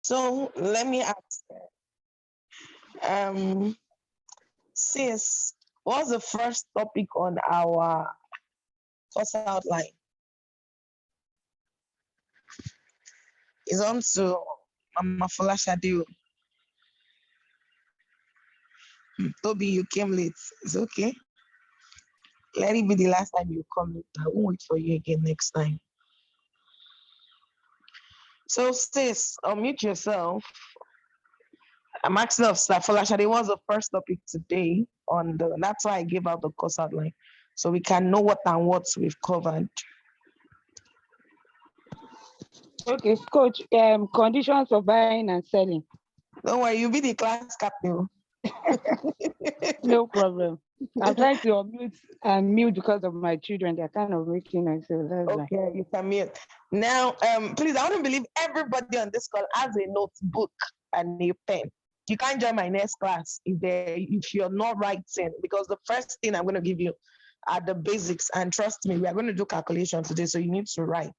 So let me ask, sis, what's the first topic on our course outline? It's on to Mama Folashade. Toby, you came late. It's okay. Let it be the last time you come late. I won't wait for you again next time. So, sis, unmute yourself. I'm asking of Folashade, what's the first topic today on the, that's why I gave out the course outline. So we can know what and what we've covered. Okay, coach, conditions of buying and selling. Don't worry, you'll be the class captain. No problem. I'm trying to unmute and mute because of my children. They're kind of making noise. So that's okay, you can mute. Now, please, I want to believe everybody on this call has a notebook and a pen. You can't join my next class if you're not writing, because the first thing I'm going to give you are the basics. And trust me, we are going to do calculation today, so you need to write.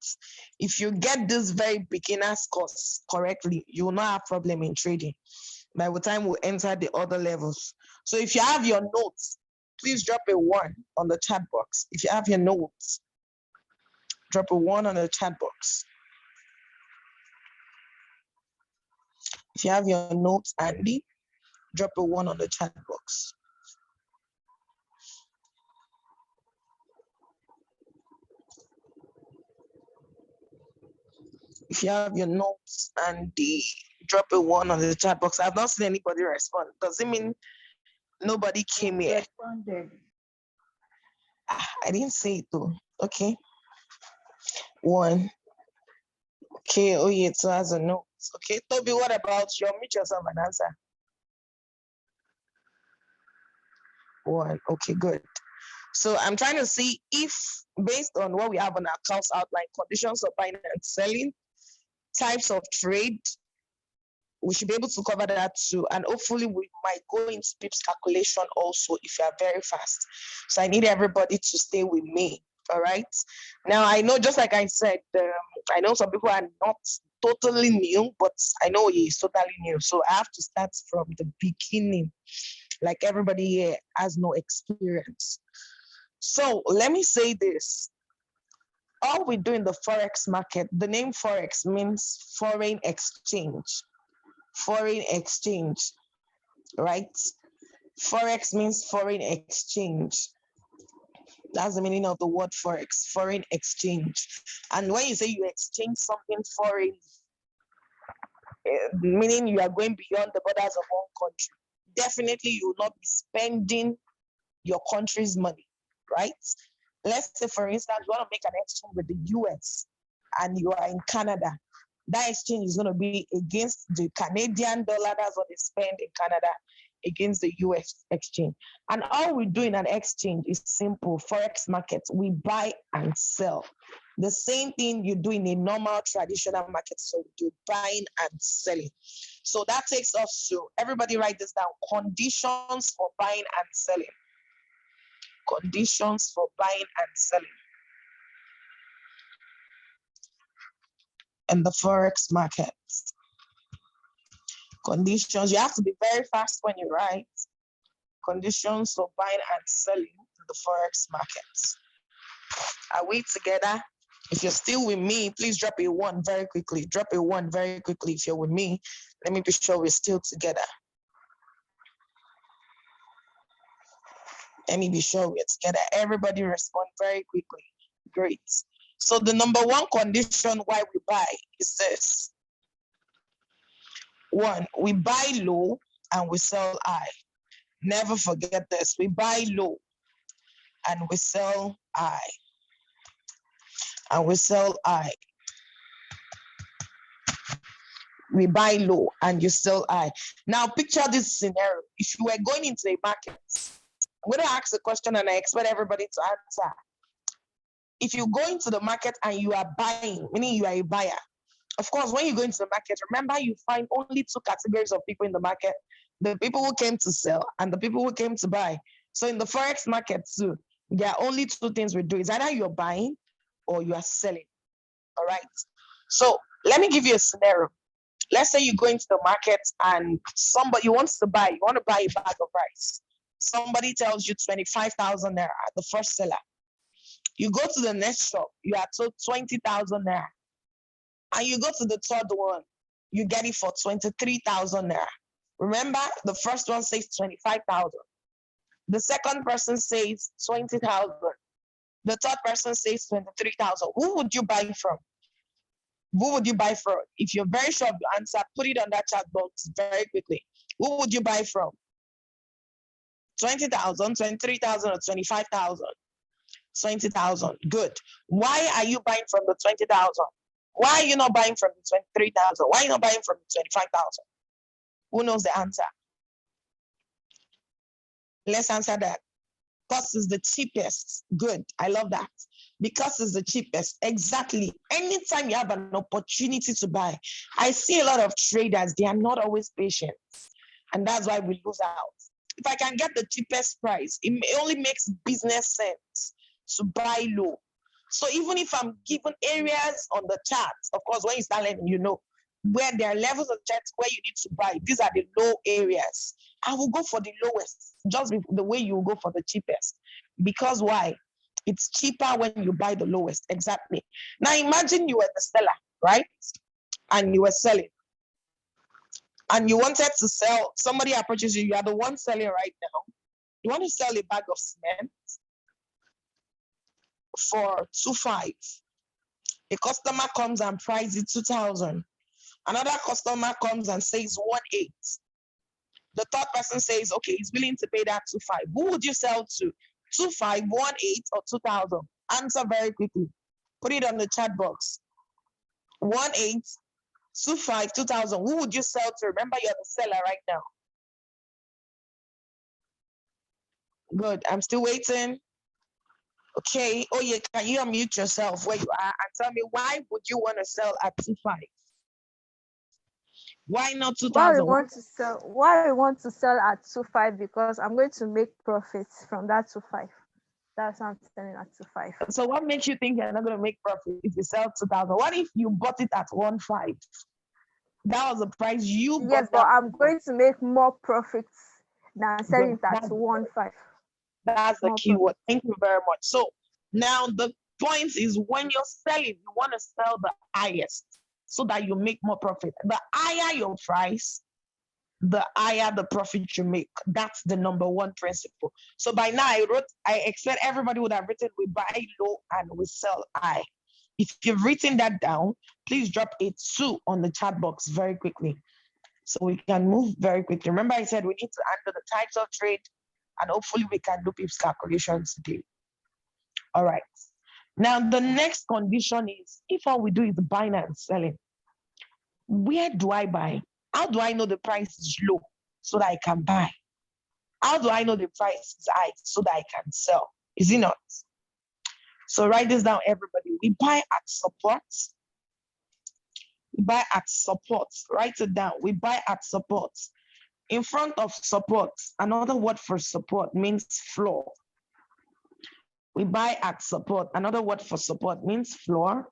If you get this very beginner's course correctly, you will not have problem in trading by the time we enter the other levels. So if you have your notes, please drop a 1 on the chat box. If you have your notes, drop a 1 on the chat box. If you have your notes handy, drop a 1 on the chat box. If you have your notes handy, drop a 1 on the chat box. I've not seen anybody respond. Does it mean nobody came here? Responded. I didn't say it though. Okay. 1. Okay, oh yeah, so has a note. Okay, Toby, what about you? Meet yourself and answer. 1. Okay, good. So I'm trying to see if, based on what we have on our course outline, conditions of buying and selling, types of trade, we should be able to cover that too. And hopefully we might go into PIP's calculation also if you are very fast. So I need everybody to stay with me. All right. Now I know, just like I said, I know some people are not totally new, but I know he is totally new. So I have to start from the beginning. Like everybody here has no experience. So let me say this. All we do in the Forex market, the name Forex means foreign exchange. Foreign exchange, right? Forex means foreign exchange. That's the meaning of the word Forex, foreign exchange. And when you say you exchange something foreign, meaning you are going beyond the borders of one country, definitely you will not be spending your country's money, right? Let's say, for instance, you want to make an exchange with the US and you are in Canada. That exchange is going to be against the Canadian dollar. That's what they spend in Canada against the US exchange. And all we do in an exchange is simple. Forex market, we buy and sell. The same thing you do in a normal traditional market. So we do buying and selling. So that takes us to, everybody write this down, conditions for buying and selling. Conditions for buying and selling in the Forex market. Conditions, you have to be very fast when you write. Conditions for buying and selling in the Forex market. Are we together? If you're still with me, please drop a 1 very quickly. Drop a 1 very quickly if you're with me. Let me be sure we're still together. Let me be sure we're together. Everybody respond very quickly. Great. So the number 1 condition why we buy is this. 1, we buy low and we sell high. Never forget this. We buy low and we sell high. And we sell high. We buy low and you sell high. Now picture this scenario. If you were going into a market, I'm going to ask a question and I expect everybody to answer. If you go into the market and you are buying, meaning you are a buyer, of course, when you go into the market, remember you find only 2 categories of people in the market: the people who came to sell and the people who came to buy. So in the Forex market too, there are only 2 things we do. It's either you're buying or you are selling. All right. So let me give you a scenario. Let's say you go into the market and somebody you want to buy a bag of rice. Somebody tells you 25,000 naira, the first seller. You go to the next shop, you are told 20,000 naira. And you go to the third one, you get it for 23,000 naira. Remember, the first one says 25,000. The second person says 20,000. The third person says 23,000. Who would you buy from? Who would you buy from? If you're very sure of your answer, put it on that chat box very quickly. Who would you buy from? 20,000, 23,000, or 25,000? 20,000. Good. Why are you buying from the 20,000? Why are you not buying from the 23,000? Why are you not buying from the 25,000? Who knows the answer? Let's answer that. Because it's the cheapest. Good. I love that. Because it's the cheapest. Exactly. Anytime you have an opportunity to buy, I see a lot of traders, they are not always patient. And that's why we lose out. If I can get the cheapest price, it only makes business sense to buy low. So even if I'm given areas on the chart, of course, when you start learning, you know, where there are levels of charts where you need to buy, these are the low areas. I will go for the lowest, just the way you will go for the cheapest. Because why? It's cheaper when you buy the lowest. Exactly. Now imagine you were the seller, right? And you were selling. And you wanted to sell, somebody approaches you, you are the one selling right now. You want to sell a bag of cement for 2.5. A customer comes and prices it 2,000. Another customer comes and says 1.8. The third person says, okay, he's willing to pay that 2.5. Who would you sell to? 2.5, 1.8, or 2,000? Answer very quickly. Put it on the chat box. 1.8, 2.5, 2,000. Who would you sell to? Remember, you're the seller right now. Good. I'm still waiting. Okay. Oh, yeah. Can you unmute yourself where you are and tell me why would you want to sell at 2.5? Why not 2,000? Why we want to sell at 2.5? Because I'm going to make profits from that 2.5. That's why I'm selling at 2.5. So what makes you think you're not going to make profit if you sell 2,000? What if you bought it at 1.5? That was the price you bought. Yes, but I'm going to make more profits than selling it at 1.5. That's the key word. Thank you very much. So now the point is, when you're selling, you want to sell the highest so that you make more profit. The higher your price, the higher the profit you make. That's the number one principle. So by now I expect everybody would have written, we buy low and we sell high. If you've written that down, please drop a 2 on the chat box very quickly so we can move very quickly. Remember, I said we need to handle the types of trade, and hopefully we can do PIP's calculations today. All right. Now, the next condition is, if all we do is buying and selling, where do I buy? How do I know the price is low so that I can buy? How do I know the price is high so that I can sell? Is it not? So write this down, everybody. We buy at support. We buy at support. Write it down. We buy at support. In front of support, another word for support means floor. We buy at support. Another word for support means floor.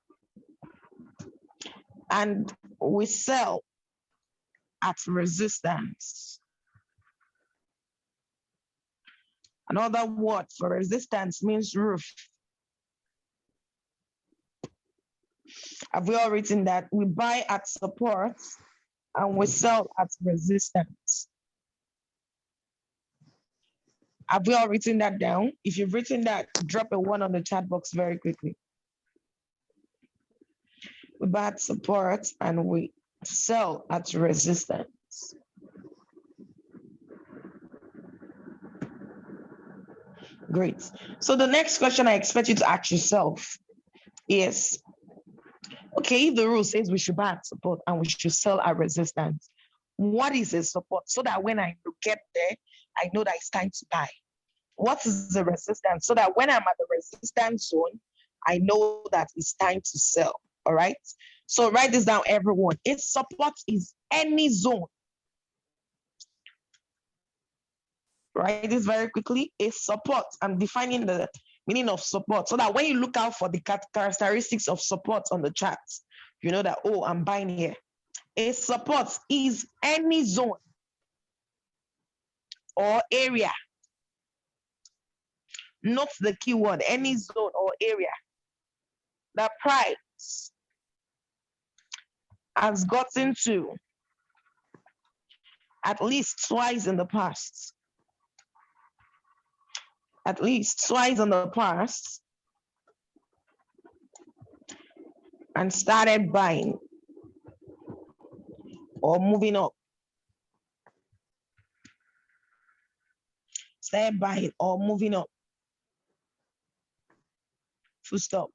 And we sell at resistance. Another word for resistance means roof. Have we all written that? We buy at support and we sell at resistance. Have we all written that down? If you've written that, drop a 1 on the chat box very quickly. We buy at support and we sell at resistance. Great. So the next question I expect you to ask yourself is, okay, if the rule says we should buy at support and we should sell at resistance, what is a support? So that when I get there, I know that it's time to buy. What is the resistance? So that when I'm at the resistance zone, I know that it's time to sell. All right. So write this down, everyone. A support is any zone. Write this very quickly. A support. I'm defining the meaning of support so that when you look out for the characteristics of support on the charts, you know that, oh, I'm buying here. A support is any zone or area. Note the keyword, any zone or area. The price has gotten to at least twice in the past. At least twice in the past, and started buying or moving up. Started buying or moving up. Full stop.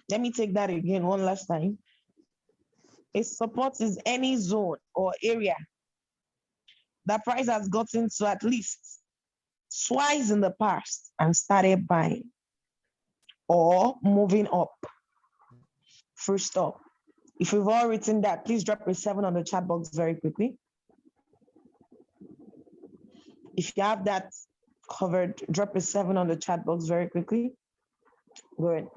Let me take that again one last time. A support is any zone or area that price has gotten to at least twice in the past and started buying or moving up. Full stop. If you've all written that, please drop a 7 on the chat box very quickly. If you have that covered, drop a 7 on the chat box very quickly. Good.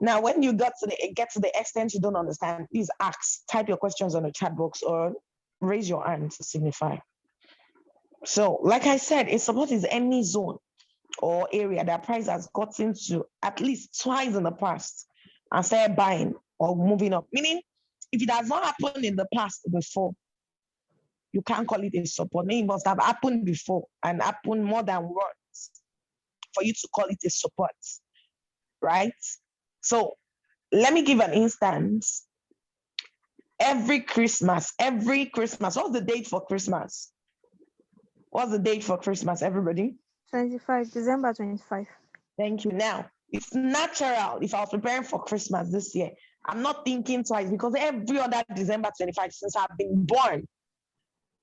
Now, when you get to the extent you don't understand, please ask, type your questions on the chat box or raise your hand to signify. So, like I said, a support is any zone or area that price has gotten to at least twice in the past and started buying or moving up. Meaning, if it has not happened in the past before, you can't call it a support. Meaning it must have happened before and happened more than once for you to call it a support, right? So let me give an instance. Every Christmas, what's the date for Christmas? What's the date for Christmas, everybody? 25, December 25. Thank you. Now, it's natural if I was preparing for Christmas this year, I'm not thinking twice because every other December 25, since I've been born,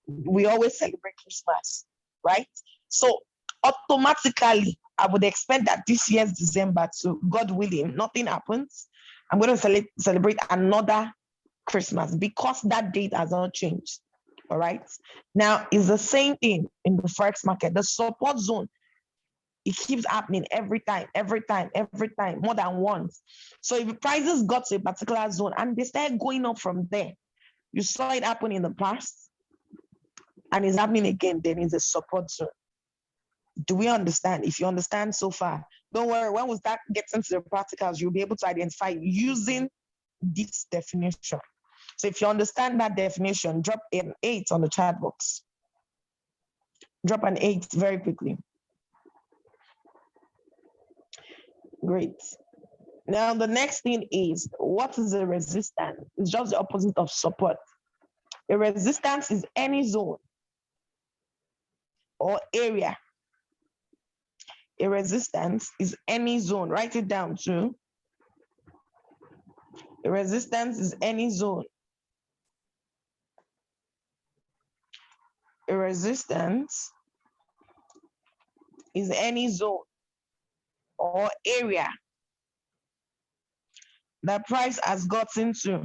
we always celebrate Christmas, right? So automatically, I would expect that this year's December, to God willing, nothing happens, I'm going to celebrate another Christmas because that date has not changed. All right. Now, it's the same thing in the Forex market. The support zone, it keeps happening every time, more than once. So if the prices got to a particular zone and they start going up from there, you saw it happen in the past, and it's happening again, then it's a support zone. Do we understand? If you understand so far, don't worry. When we start getting to the practicals, you'll be able to identify using this definition. So if you understand that definition, drop an 8 on the chat box. Drop an 8 very quickly. Great. Now, the next thing is, what is a resistance? It's just the opposite of support. A resistance is any zone or area. A resistance is any zone. Write it down too. A resistance is any zone. A resistance is any zone or area that price has gotten to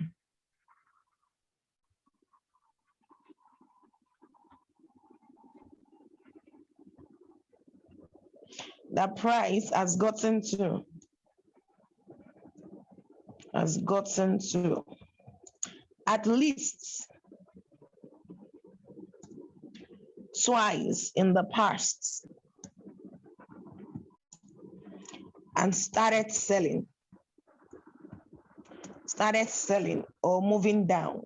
that price has gotten to at least twice in the past and started selling or moving down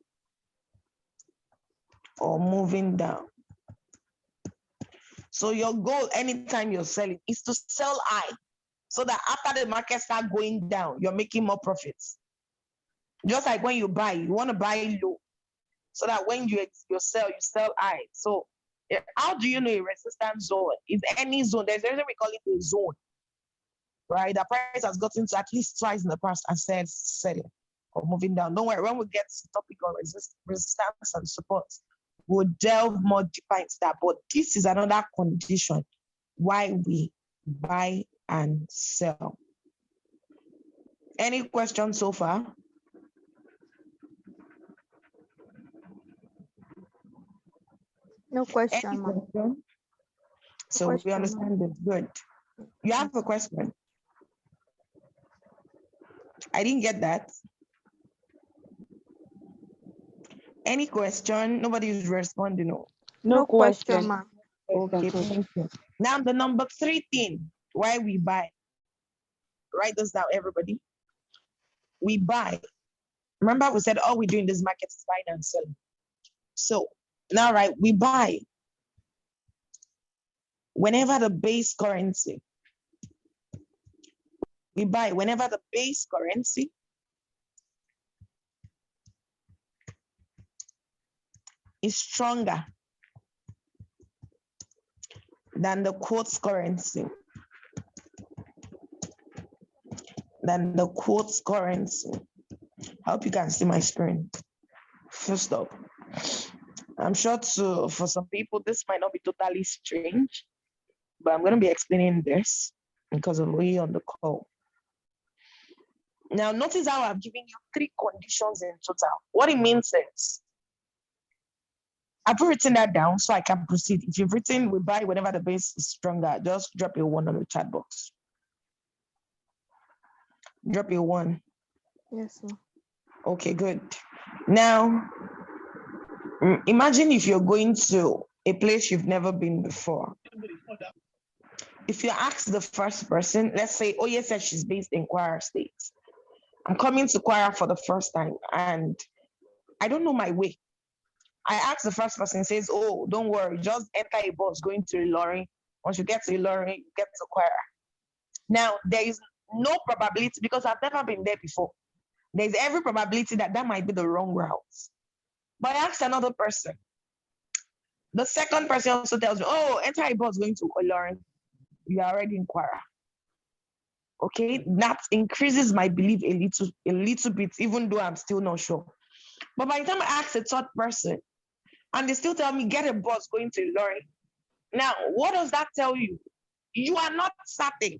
So your goal anytime you're selling is to sell high so that after the market start going down, you're making more profits. Just like when you buy, you want to buy low so that when you sell high. So how do you know a resistance zone? Is any zone. There's a reason we call it a zone, right? The price has gotten to at least twice in the past and said selling or moving down. Don't worry, when we get to the topic of resistance and support, we'll delve more deeper into that. But this is another condition why we buy and sell. Any questions so far? No question, ma'am. So we understand it. Good. You have a question? I didn't get that. Any question? Nobody is responding. No. No question. ma'am. Okay, thank you. Now the number 3 thing why we buy. Write this down, everybody. We buy. Remember, we said all we do in this market is buying and selling. So now, right, we buy whenever the base currency. We buy whenever the base currency is stronger than the quotes currency. Than the quotes currency. I hope you can see my screen. First up, I'm sure for some people this might not be totally strange, but I'm going to be explaining this because of we on the call. Now, notice how I've given you 3 conditions in total. What it means is, I've written that down so I can proceed. If you've written, we buy whenever the base is stronger, just drop a 1 on the chat box. Drop a 1. Yes, ma'am. Okay, good. Now, imagine if you're going to a place you've never been before. If you ask the first person, let's say, oh yes, she's based in Kwara State. I'm coming to Kwara for the first time and I don't know my way. I ask the first person, says, oh, don't worry, just enter a bus going to Ilorin. Once you get to Ilorin, you get to Kwara. Now, there is no probability, because I've never been there before. There's every probability that might be the wrong route. But I asked another person. The second person also tells me, oh, enter a bus going to Ilorin. You are already in Kwara. Okay, that increases my belief a little bit, even though I'm still not sure. But by the time I ask a third person, and they still tell me, get a bus going to Ilorin. Now, what does that tell you? You are not certain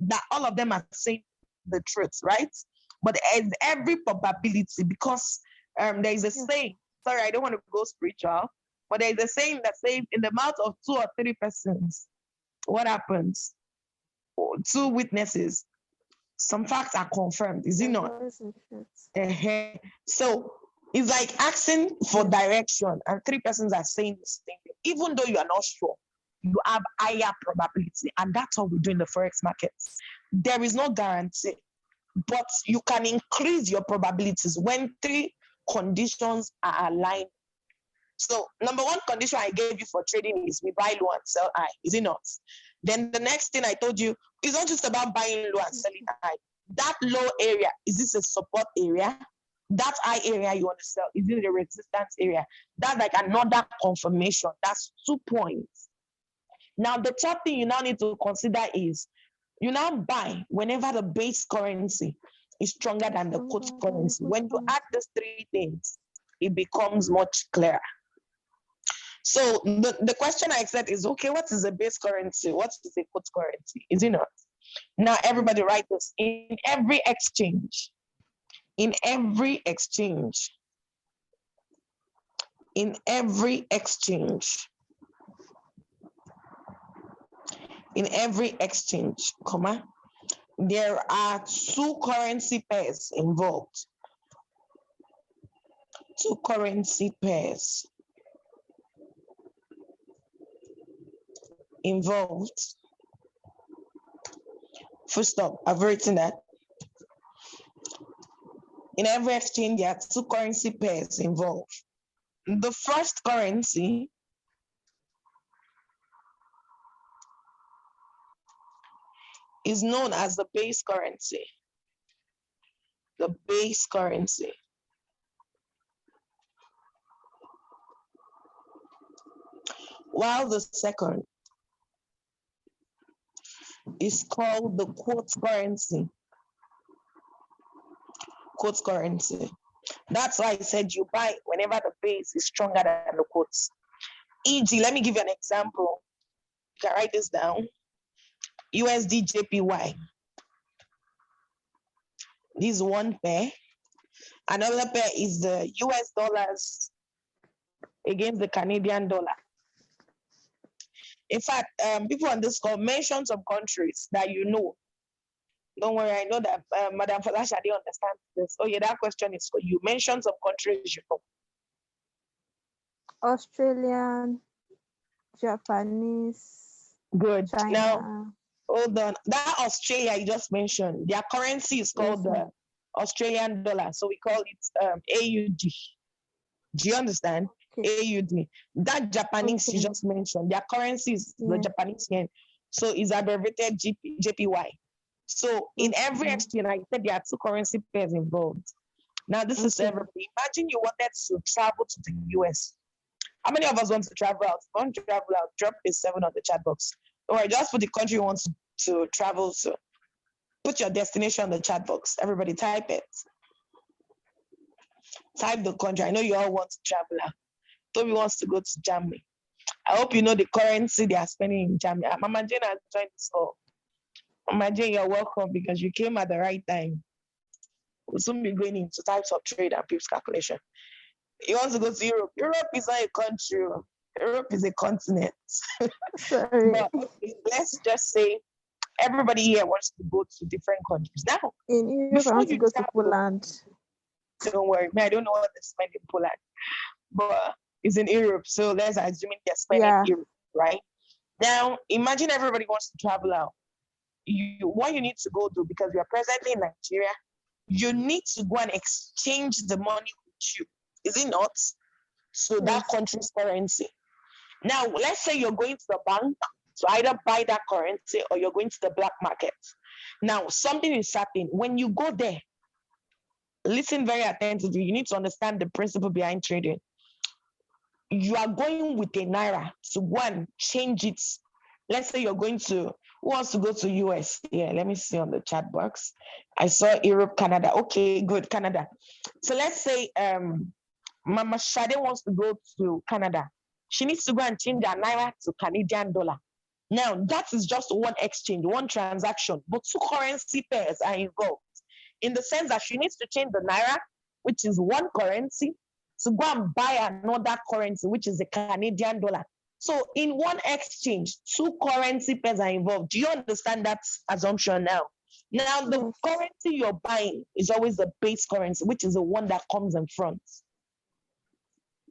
that all of them are saying the truth, right? But there's every probability, because there is a saying, sorry, I don't want to go spiritual, but there is a saying that says, in the mouth of 2 or 3 persons, what happens? 2 witnesses, some facts are confirmed, is it not? So it's like asking for direction and 3 persons are saying the same thing. Even though you are not sure, you have higher probability. And that's what we do in the Forex markets. There is no guarantee, but you can increase your probabilities when 3 conditions are aligned. So number 1 condition I gave you for trading is we buy low and sell high, is it not? Then the next thing I told you is not just about buying low and selling high. That low area, is this a support area? That high area you want to sell, is it a resistance area? That's like another confirmation. That's 2 points. Now, the third thing you now need to consider is you now buy whenever the base currency is stronger than the quote currency. When you add these 3 things, it becomes much clearer. So the question I said is, okay, what is a base currency? What is a quote currency? Is it not? Now, everybody write this. In every exchange, in every exchange, comma, there are 2 currency pairs involved. 2 currency pairs involved. First stop, I've written that. In every exchange, there are 2 currency pairs involved. The first currency is known as the base currency. The base currency. While the second is called the quote currency. Quote currency. That's why I said you buy whenever the base is stronger than the quotes. E.g., let me give you an example. You can write this down. USD JPY. This is 1 pair. Another pair is the US dollars against the Canadian dollar. In fact, people on this call mention some countries that you know, Don't worry, I know that Madam Falasha didn't understand this. Oh, yeah, that question is for you. Mention some countries you know. Australian, Japanese, Good. Now, China. hold on. That Australia you just mentioned, their currency is Yes, called the Australian dollar. So we call it AUD. Do you understand? okay. AUD. That Japanese you Okay. just mentioned, their currency is the Yeah. Japanese yen. So it's abbreviated JPY. So in every Okay. exchange, I said there are two currency pairs involved. Now, this is Okay. everybody. Imagine you wanted to travel to the US. How many of us want to travel out? If you want to travel out, drop a 7 on the chat box. Or just put the country you want to travel to. Put your destination on the chat box. Everybody type it. Type the country. I know you all want to travel out. Toby wants to go to Germany. I hope you know the currency they are spending in Germany. Mama Jane has joined this call. Mama Jane, you're welcome because you came at the right time. We'll soon be going into types of trade and PIPS calculation. He wants to go to Europe. Europe is not a country. Europe is a continent. Sorry. But okay, let's just say everybody here wants to go to different countries. Now, In Europe, I before want to you go to travel, Poland. don't worry, I don't know what they spend in Poland, but it's in Europe. So let's assume they're spending Yeah. Europe, right? Now, imagine everybody wants to travel out. What you need to go do, because we are presently in Nigeria, you need to go and exchange the money with you. Is it not? So that Yes. country's currency. Now, let's say you're going to the bank to either buy that currency or you're going to the black market. Now, something is happening. When you go there, listen very attentively. You need to understand the principle behind trading. You are going with a naira to go and change it. Let's say you're going to, who wants to go to US? Yeah, let me see on the chat box. I saw Europe, Canada. Okay, good, Canada. So let's say Mama Shade wants to go to Canada. She needs to go and change her naira to Canadian dollar. Now, that is just one exchange, one transaction, but two currency pairs are involved in the sense that she needs to change the naira, which is one currency, to go and buy another currency, which is the Canadian dollar. So in one exchange, two currency pairs are involved. Do you understand that assumption now? Now, the Yes. currency you're buying is always the base currency, which is the one that comes in front.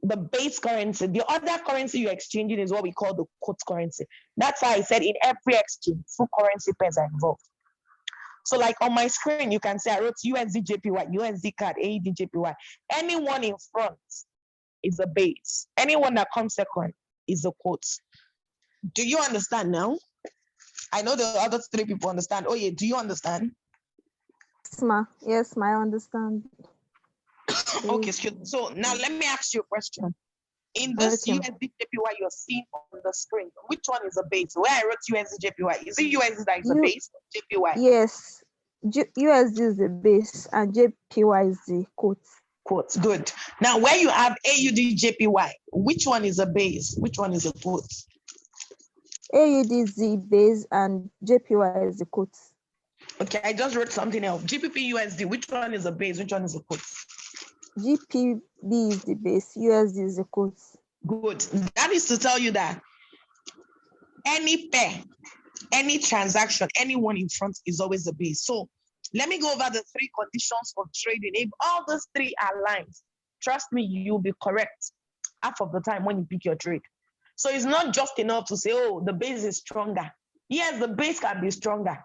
The base currency. The other currency you're exchanging is what we call the quote currency. That's why I said in every exchange, two currency pairs are involved. So like on my screen, you can see I wrote USD JPY, USD CAD, AED JPY. Anyone in front is the base. Anyone that comes second is the quote. Do you understand now? I know the other three people understand. Oh yeah, do you understand? Yes, ma, I understand. Okay, so now let me ask you a question. In this Okay. USD JPY you're seeing on the screen, which one is the base? Where I wrote USD JPY, is it USD that is the base or JPY? Yes. USD is the base and JPY is the quote. Quote. Good. Now, where you have AUD JPY, which one is the base? Which one is the quote? AUD is the base and JPY is the quote. Okay, I just wrote something else. GBP USD, which one is the base? Which one is the quote? GPB is the base, USD is the quote. Good. That is to tell you that any pair, any transaction, anyone in front is always the base. So let me go over the three conditions of trading. If all those three are aligned, trust me, you'll be correct half of the time when you pick your trade. So it's not just enough to say, oh, the base is stronger. Yes, the base can be stronger,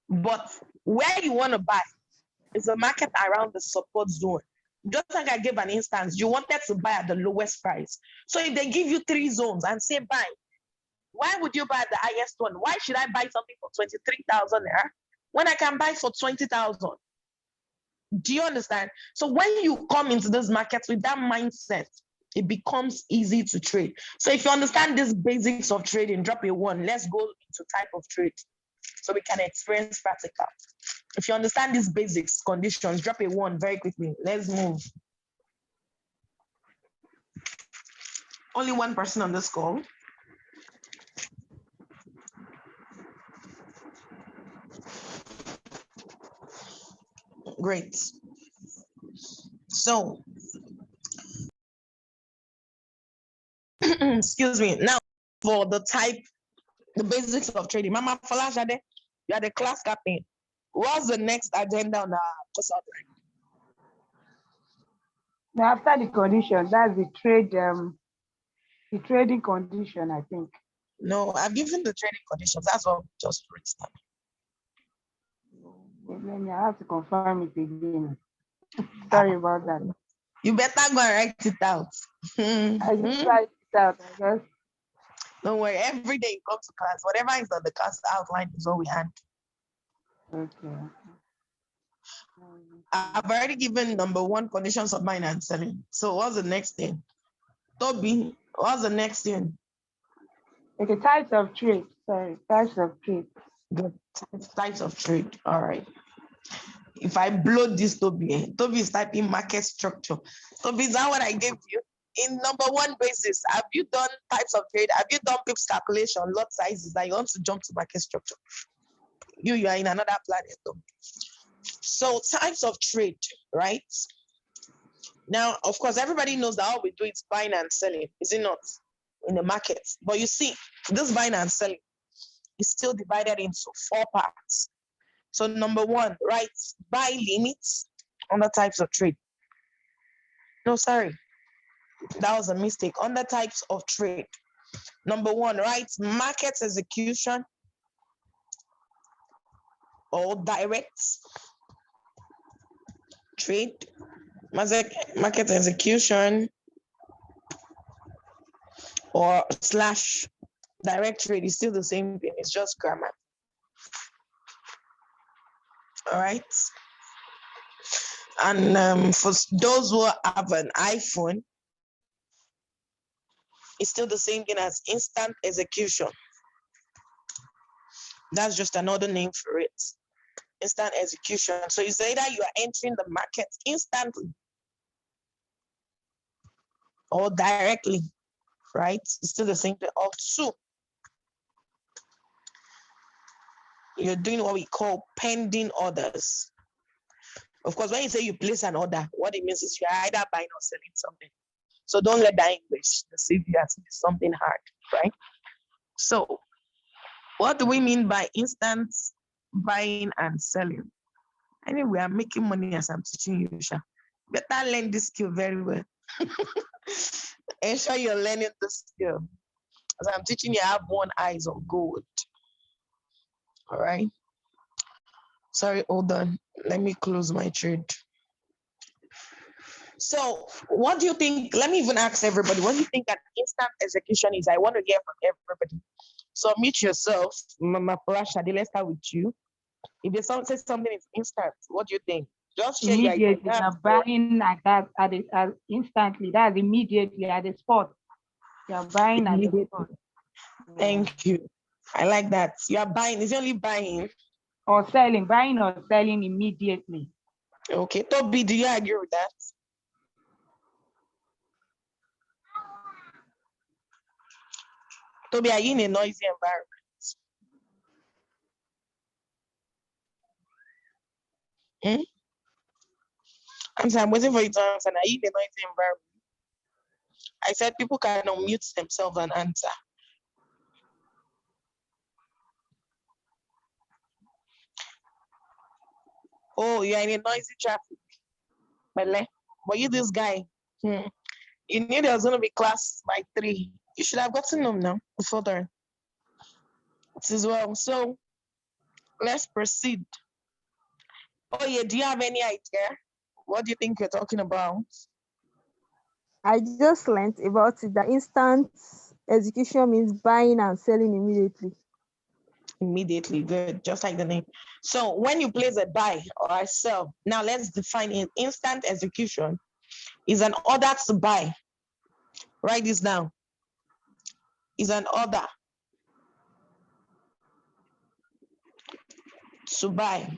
but where you want to buy is the market around the support zone. Just like I gave an instance, you wanted to buy at the lowest price. So if they give you three zones and say buy, why would you buy the highest one? Why should I buy something for 23,000 when I can buy for 20,000? Do you understand? So when you come into this market with that mindset, it becomes easy to trade. So if you understand these basics of trading, drop a one. Let's go into type of trade so we can experience practical. If you understand these basics, conditions, drop a one very quickly. Let's move. Only one person on this call. Great. So, excuse me. Now, for the type, the basics of trading. Mama Falashade, you are the class captain. What's the next agenda on our course outline? Now, after the condition, that's the trading condition, I think. No, I've given the trading conditions. That's what we just raised now. Let me, I have to confirm it again. Sorry about that. You better go and write it out. I just write it out, I guess. Don't worry, every day you come to class, whatever is on the class outline is what we had. Okay. I've already given number 1, conditions of buying and selling. So what's the next thing? Toby, what's the next thing? Okay, types of trade. Sorry, types of trade. The types of trade. All right. If I blow this, Toby is typing market structure. Toby, is that what I gave you? In number 1 basis, have you done types of trade? Have you done pips calculation, lot sizes that you want to jump to market structure? You are in another planet though. So types of trade, right? Now, of course, everybody knows that all we do is buying and selling, is it not? In the market. But you see, this buying and selling is still divided into 4 parts. So number 1, right? Buy limits under types of trade. No, sorry. That was a mistake. Under types of trade. Number 1, right? Market execution or direct trade. Market execution or / direct trade is still the same thing. It's just grammar. All right. And for those who have an iPhone, it's still the same thing as instant execution. That's just another name for it. Instant execution. So it's either you are entering the market instantly or directly, right? It's still the same thing. Or 2, you're doing what we call pending orders. Of course, when you say you place an order, what it means is you're either buying or selling something. So don't let that English deceive you as it's something hard, right? So what do we mean by instant buying and selling? Anyway, I'm making money as I'm teaching you, Sha. Better learn this skill very well. Ensure you're learning this skill. As I'm teaching you, I have 1 eye on gold. All right. Sorry, hold on. Let me close my trade. So what do you think? Let me even ask everybody, what do you think an instant execution is? I want to hear from everybody. So mute yourself. Mama Parashadi, let's start with you. If there's someone says something is instant, what do you think? Just share your idea. Immediately, you're buying like that instantly. That's immediately at the spot. You're buying at the spot. Thank you. I like that. You are buying. Is it only buying? Or selling, buying or selling immediately. Okay. Toby, do you agree with that? Toby, are you in a noisy environment? I'm waiting for you to answer. Are you in a noisy environment? I said people can unmute themselves and answer. Oh, you're in a noisy traffic. But you this guy. You knew there was going to be class by 3. You should have gotten them now before then. As well. So let's proceed. Oh yeah, do you have any idea? What do you think you're talking about? I just learned about it that instant execution means buying and selling immediately. Immediately, good, just like the name. So when you place a buy or a sell, now let's define it. Instant execution is an order to buy. Write this down. Is an order to buy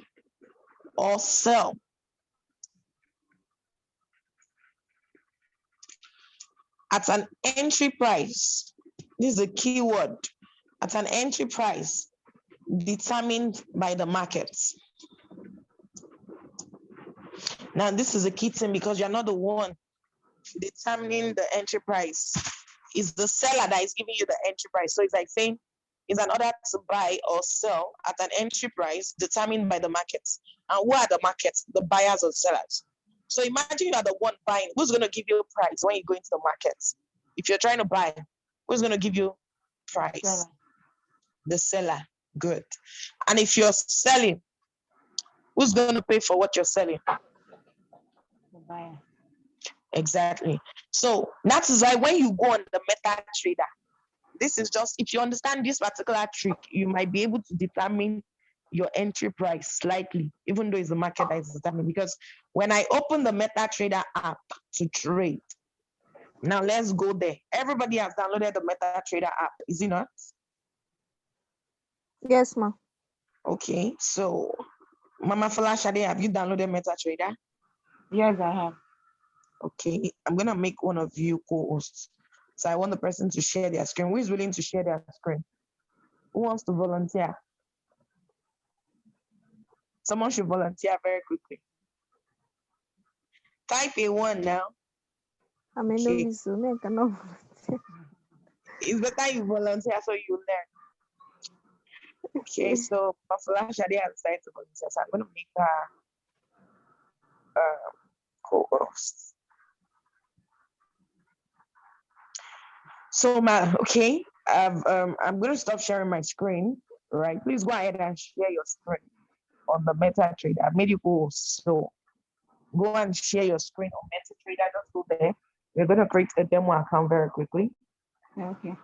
or sell at an entry price. This is a key word. At an entry price determined by the markets. Now, this is a key thing because you're not the one determining the entry price. It's the seller that is giving you the entry price. So it's like saying, is an order to buy or sell at an entry price determined by the markets. And who are the markets? The buyers or sellers. So imagine you are the one buying. Who's going to give you a price when you go into the markets? If you're trying to buy, who's going to give you price? Seller. The seller. Good. And if you're selling, who's going to pay for what you're selling? The buyer. Exactly. So that is why when you go on the MetaTrader, this is just, if you understand this particular trick, you might be able to determine your entry price slightly, even though it's the market that is determined. Because when I open the MetaTrader app to trade, now let's go there. Everybody has downloaded the MetaTrader app, is it not? Yes, ma'am. Okay, so Mama Falashade, have you downloaded MetaTrader? Yes, I have. Okay, I'm gonna make one of you co-hosts. So I want the person to share their screen. Who is willing to share their screen? Who wants to volunteer? Someone should volunteer very quickly. Type A1 now. I'm a Okay. novice, so I cannot volunteer. It's better you volunteer so you learn. Okay, so Mafula Shadi has decided to volunteer, so I'm going to make her co-host. So, okay, I'm going to stop sharing my screen, right? Please go ahead and share your screen on the MetaTrader. I've made you co-host, so go and share your screen on MetaTrader. Just go there. We're going to create a demo account very quickly. Okay.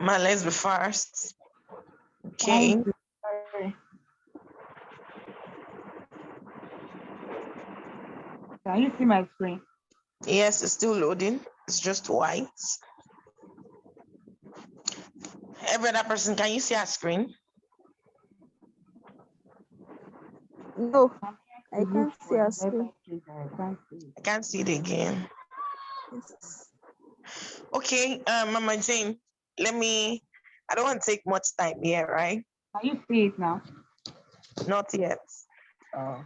Let's be fast. Okay. Can you see my screen? Yes, it's still loading. It's just white. Every other person, can you see our screen? No, I can't see our screen. I can't see it again. Yes. Okay, Mama Jane, I don't want to take much time here, right? Can you see it now? Not yet. Oh.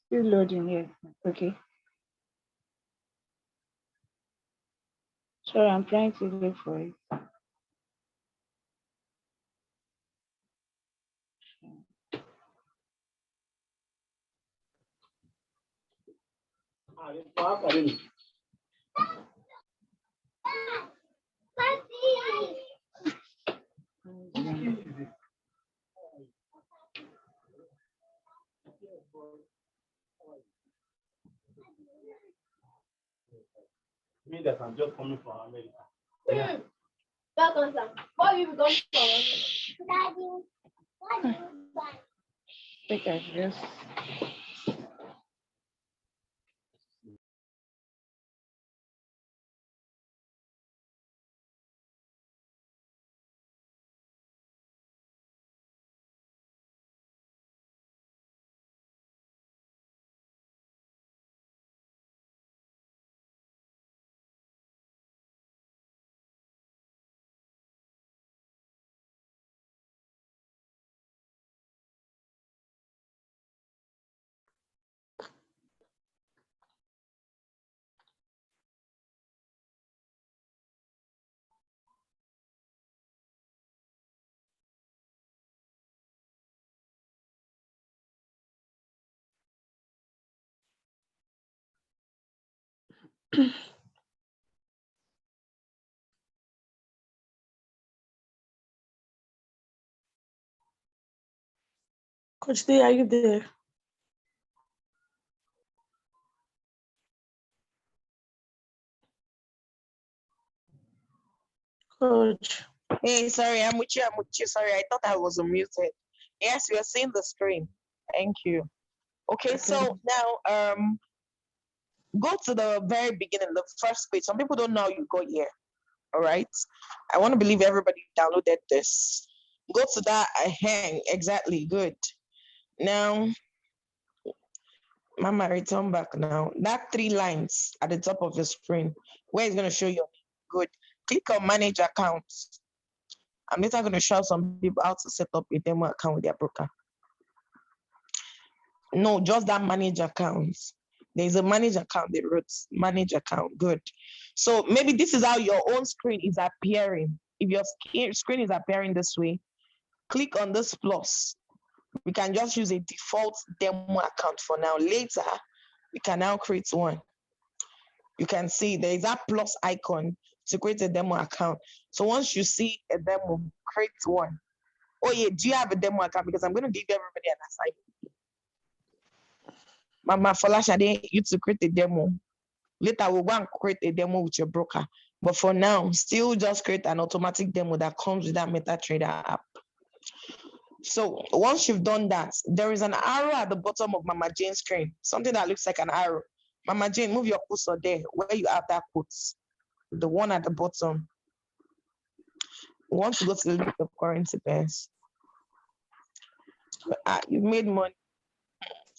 Still loading, yes. Okay. Sorry, I'm trying to look for it. Me that I'm just coming from America. Yeah. What you come from? Daddy. I think I just. Coach D, are you there? Coach. Hey, sorry, I'm with you. Sorry, I thought I was unmuted. Yes, we are seeing the screen. Thank you. Okay, so now go to the very beginning, the first page. Some people don't know how you got here. All right. I want to believe everybody downloaded this. Go to that hang. Exactly. Good. Now, Mama, return back now. That 3 lines at the top of your screen, where it's going to show you. Good. Click on manage accounts. I'm later going to show some people how to set up a demo account with their broker. No, just that manage accounts. There's a manage account, they wrote manage account. Good. So maybe this is how your own screen is appearing. If your screen is appearing this way, click on this plus. We can just use a default demo account for now. Later, we can now create one. You can see there is that plus icon to create a demo account. So once you see a demo, create one. Oh yeah, do you have a demo account? Because I'm going to give everybody an assignment. Mama Folashade, you to create a demo. Later, we'll go and create a demo with your broker. But for now, still just create an automatic demo that comes with that MetaTrader app. So once you've done that, there is an arrow at the bottom of Mama Jane's screen, something that looks like an arrow. Mama Jane, move your cursor there where you have that quote, the one at the bottom. We want to go to the list of currency pairs. You made money,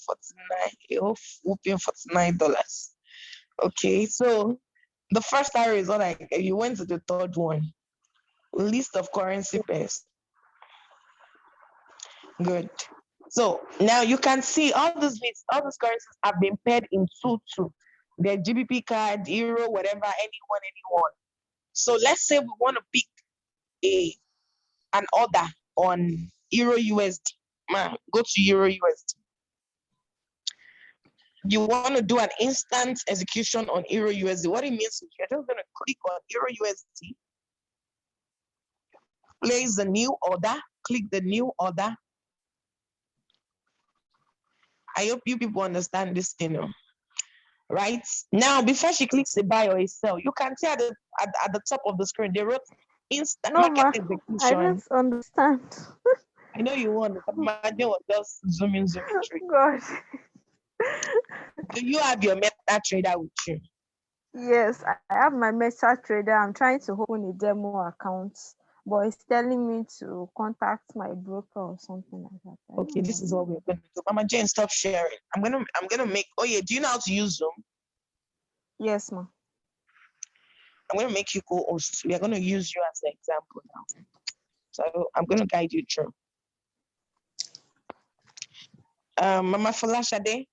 49, you're whooping $49. Okay, so the first arrow is not like you went to the third one. List of currency pairs. Good. So now you can see all these currencies have been paired in 2-2. The GBP card, euro, whatever, anyone. So let's say we want to pick an order on euro USD. Go to euro USD. You want to do an instant execution on euro USD. What it means is you're just going to click on euro USD, place the new order, click the new order. I hope you people understand this thing. Right now, before she clicks a buy or a sell, you can see at the top of the screen they wrote instant market execution. I don't understand. I know you want, but Madden was just zooming through. God. Do you have your MetaTrader with you? Yes, I have my MetaTrader. I'm trying to open a demo account, but it's telling me to contact my broker or something like that. Okay, this is what we're going to do. Mama Jane, stop sharing. I'm gonna make. Oh yeah, do you know how to use Zoom? Yes, ma'am. I'm gonna make you co-host. We are gonna use you as an example now. So I'm gonna guide you through. Mama Folashade.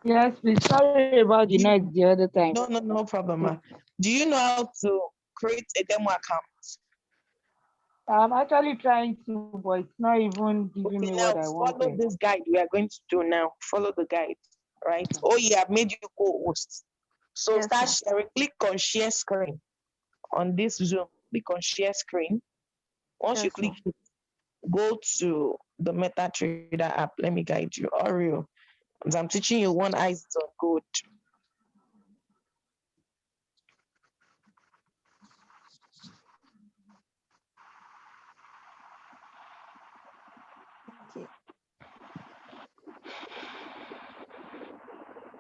Yes, please. Sorry about the noise the other time. No problem, ma. Do you know how to create a demo account? I'm actually trying to, but it's not even giving me what I want. Follow this guide we are going to do now. Follow the guide, right? Oh yeah, I've made you co-host. So Yes, start sharing. Click on share screen on this Zoom. Click on share screen. Once you click it, go to the MetaTrader app. Let me guide you. Oreo. As I'm teaching you, one eye is on good. Okay.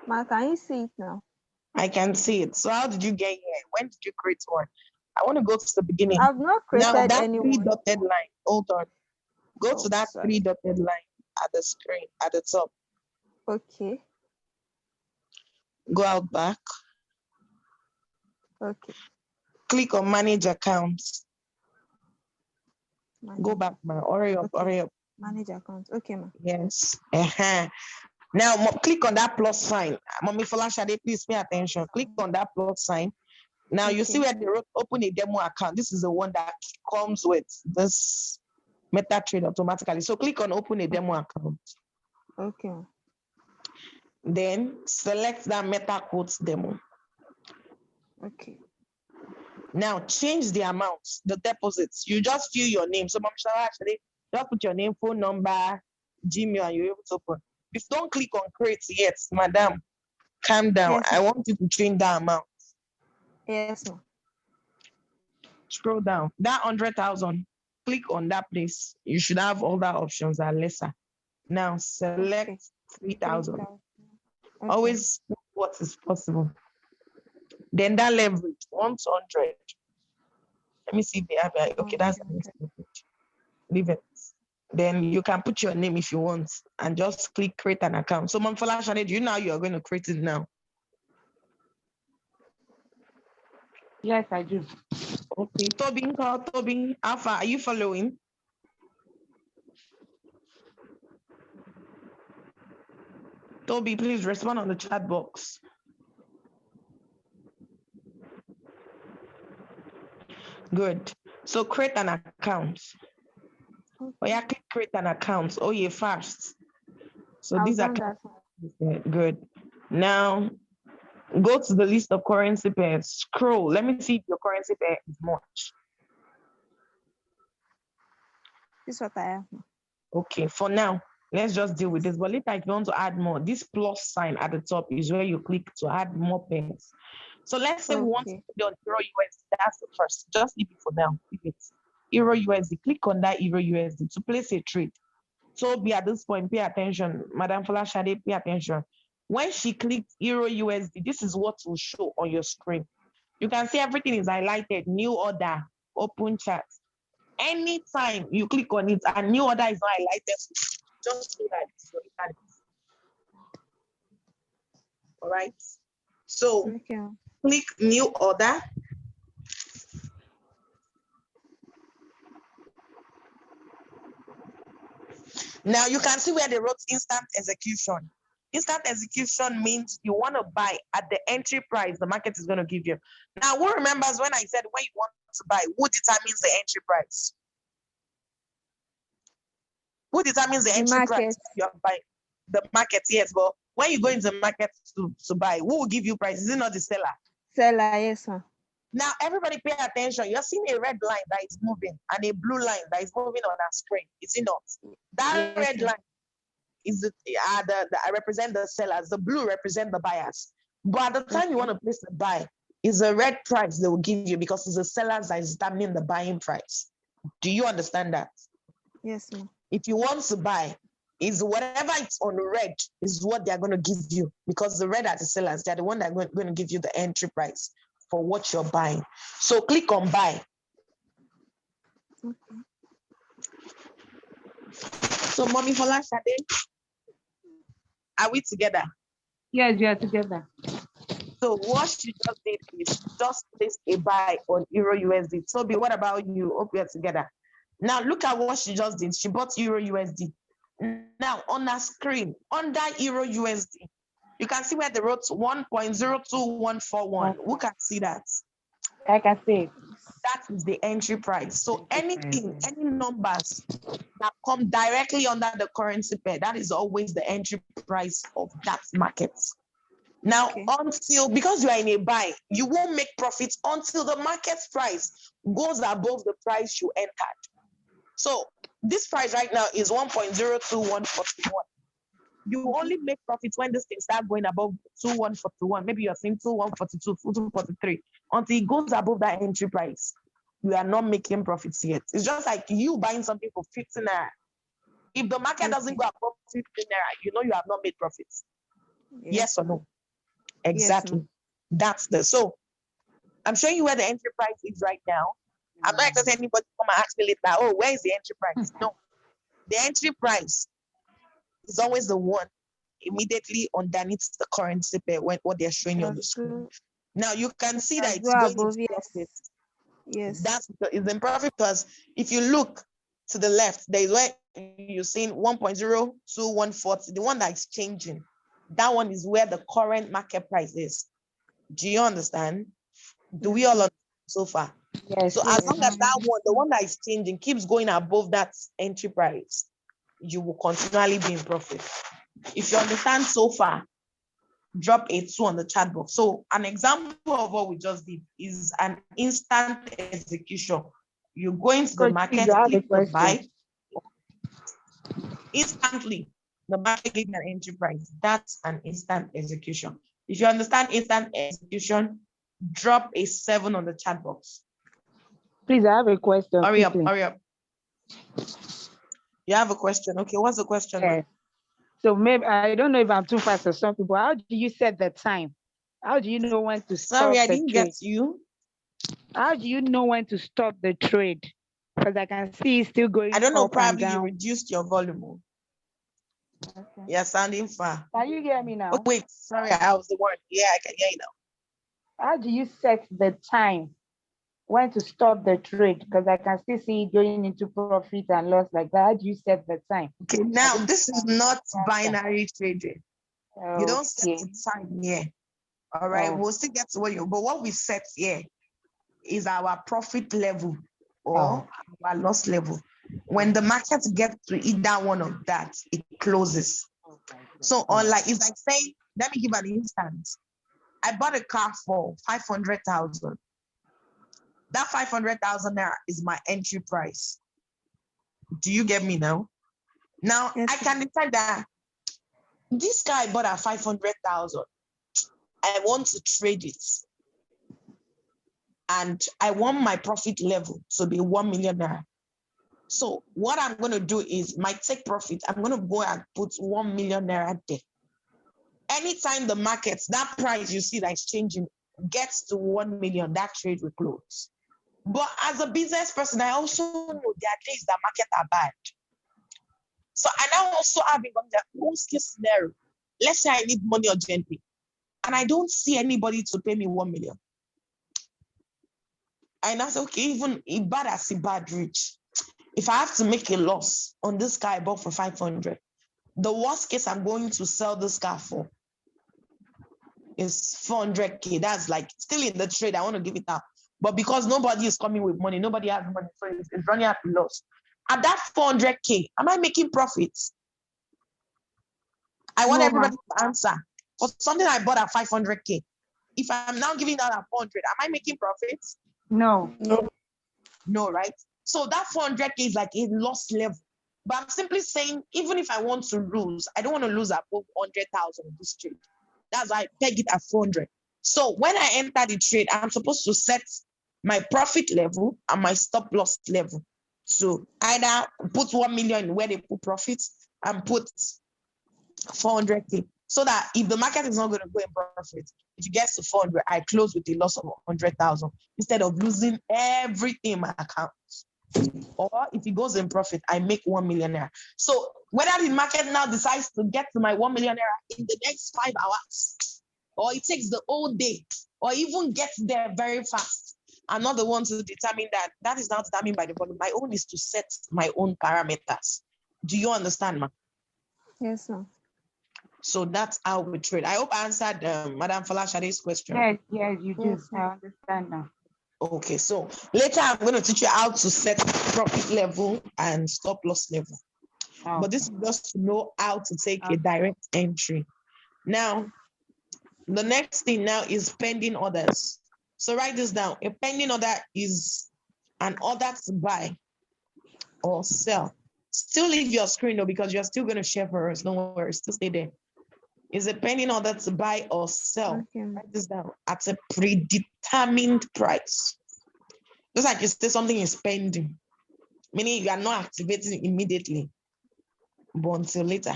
Ma, can you see it now? I can see it. So how did you get here? When did you create one? I want to go to the beginning. I've not created now, that anyone. 3 dotted line. Hold on. Go to that sorry. 3 dotted line at the screen, at the top. Okay. Go out back. Okay. Click on manage accounts. Go back, ma. Hurry up, hurry up. Manage accounts. Okay, ma. Yes. Now, click on that plus sign. Mommy Folashade, please pay attention. Click on that plus sign. Now, you see where they wrote open a demo account. This is the one that comes with this MetaTrader automatically. So click on open a demo account. Okay. Then select that Meta Quotes demo. Okay. Now change the amounts, the deposits. You just fill your name. So Mom Shara actually just put your name, phone number, Gmail, and you're able to open. If don't click on create yet, madam, calm down. Yes, I want you to change that amount. Yes, ma'am. Scroll down. That 100,000. Click on that place. You should have all that options are lesser. Now select 3,000. Okay. Always what is possible. Then that leverage 100. Let me see if they have it. Okay, that's leave it. Then you can put your name if you want and just click create an account. So Mom Folashade, do you know how you're going to create it now? Yes, I do. Okay, Toby, Alpha, are you following? Toby, please respond on the chat box. Good. So create an account. Oh yeah, click create an account. Oh yeah, fast. So I've these are done that. good. Now go to the list of currency pairs. Scroll. Let me see if your currency pair is much. This is what I have. Okay, for now, let's just deal with this. But later, if you want to add more, this plus sign at the top is where you click to add more pairs. So let's say we want to Okay. put on Euro USD. That's the first. Just leave it for now. Leave it. Euro USD. Click on that Euro USD to place a trade. So be at this point, pay attention. Madam Folashade, pay attention. When she clicks Euro USD, this is what will show on your screen. You can see everything is highlighted, new order, open chat. Anytime you click on it, a new order is not highlighted, just so that it's your. All right. So Okay. click new order. Now you can see where they wrote instant execution. Instant execution means you want to buy at the entry price the market is going to give you. Now, who remembers when I said when you want to buy, who determines the entry price? Who determines the The entry price market. you're buying? The market, yes, but when you go into the market to buy, who will give you price? Is it not the seller? Seller, yes, sir. Now, everybody pay attention. You're seeing a red line that is moving and a blue line that is moving on our screen. Is it not? That Yes, red sir. line is the I represent the sellers, the blue represent the buyers. But at the time you want to place the buy, is the red price they will give you because it's the sellers that is determining the buying price. Do you understand that? Yes, ma'am. If you want to buy, is whatever it's on red is what they're going to give you because the red are the sellers. They're the one that are going to give you the entry price for what you're buying. So click on buy. Okay. So Mommy Folashade, are we together? Yes, we are together. So what she just did is just place a buy on Euro USD. Toby, what about you? Hope we are together. Now look at what she just did. She bought Euro USD. Now on her screen, under Euro USD, you can see where they wrote 1.02141. Who can see that? I can see. That is the entry price. So anything, any numbers that come directly under the currency pair, that is always the entry price of that market. Now, because you are in a buy, you won't make profits until the market price goes above the price you entered. So this price right now is 1.02141. You only make profits when this thing starts going above 2141. Maybe you're seeing 2142, 2243. Until it goes above that entry price, you are not making profits yet. It's just like you buying something for 15 naira. If the market doesn't go above 15 naira, you know you have not made profits. Yes or no? Exactly. Yes, That's the so I'm showing you where the entry price is right now. I'm not expecting anybody to come and ask me later, oh, where is the entry price? No. The entry price is always the one immediately underneath the currency pair when what they're showing you on the screen. Now you can see that it's going above, into profit. Yes. That's it's in profit because if you look to the left, there is where you're seeing 1.02140, the one that is changing. That one is where the current market price is. Do you understand? Do we all understand so far? Yes. So as long as that one, the one that is changing, keeps going above that entry price, you will continually be in profit. If you understand so far, drop a 2 on the chat box. So an example of what we just did is an instant execution. You go into the market, click the buy. Instantly, the market gives an entry price. That's an instant execution. If you understand instant execution, drop a 7 on the chat box. Please, I have a question. Hurry up, hurry up. You have a question. Okay, what's the question? Yeah. So maybe, I don't know if I'm too fast or something, but how do you set the time? How do you know when to stop Sorry, I the didn't trade? get you. How do you know when to stop the trade? Because I can see it's still going I don't know, up and probably you down. reduced your volume. Okay. You're sounding far. Can you hear me now? Oh, wait, sorry, I was the word. Yeah, I can hear you now. How do you set the time when to stop the trade? Because I can still see it going into profit and loss like that. How do you set the time? Okay, now this is not binary trading. You don't set Okay. the time here. All right, Oh. we'll still get to what you, but what we set here is our profit level or Oh. our loss level. When the market gets to either one of that, it closes. So, unlike, it's like saying, let me give an instance. I bought a car for 500,000. That 500,000 naira is my entry price. Do you get me now? Now, Yes, I can decide that this car I bought at 500,000. I want to trade it. And I want my profit level to be 1 million naira. So what I'm going to do is my take profit, I'm going to go and put 1 million naira there. Anytime the markets, that price you see that is changing gets to 1 million, that trade will close. But as a business person, I also know there are days that market are bad. So I now also have in the most case scenario. Let's say I need money urgently and I don't see anybody to pay me 1 million. And I say, okay, even if bad as a bad rich, if I have to make a loss on this car I bought for 500, the worst case I'm going to sell this car for is 400K. That's like still in the trade. I want to give it out. But because nobody is coming with money, nobody has money, so it's running at a loss. At that 400K, am I making profits? I want No, everybody to answer. For something I bought at 500K, if I'm now giving out at 400, am I making profits? No. No. No, right? So that 400K is like a loss level. But I'm simply saying, even if I want to lose, I don't want to lose above 100,000 in this trade. That's why I peg it at 400. So when I enter the trade, I'm supposed to set my profit level and my stop loss level. So either put 1 million where they put profits and put 400K. So that if the market is not going to go in profit, if it gets to 400, I close with a loss of 100,000 instead of losing everything in my account. Or if it goes in profit, I make 1 million naira. So whether the market now decides to get to my 1 million naira in the next 5 hours, or it takes the whole day, or even gets there very fast, I'm not the one to determine that. That is not determined by the volume. My own is to set my own parameters. Do you understand, ma? yes, sir. So that's how we trade. I hope I answered Madam Falashade's question. Yes, you do. Yes, I sir. understand now. Okay, so later I'm going to teach you how to set profit level and stop loss level. Oh. But this is just to know how to take a direct entry. Now, the next thing now is pending orders. So write this down. A pending order is an order to buy or sell. Still leave your screen though, because you're still going to share for us. Don't worry, still stay there. Is a pending order to buy or sell. Okay. Write this down at a predetermined price. Just like you say something is pending, meaning you are not activating immediately, but until later.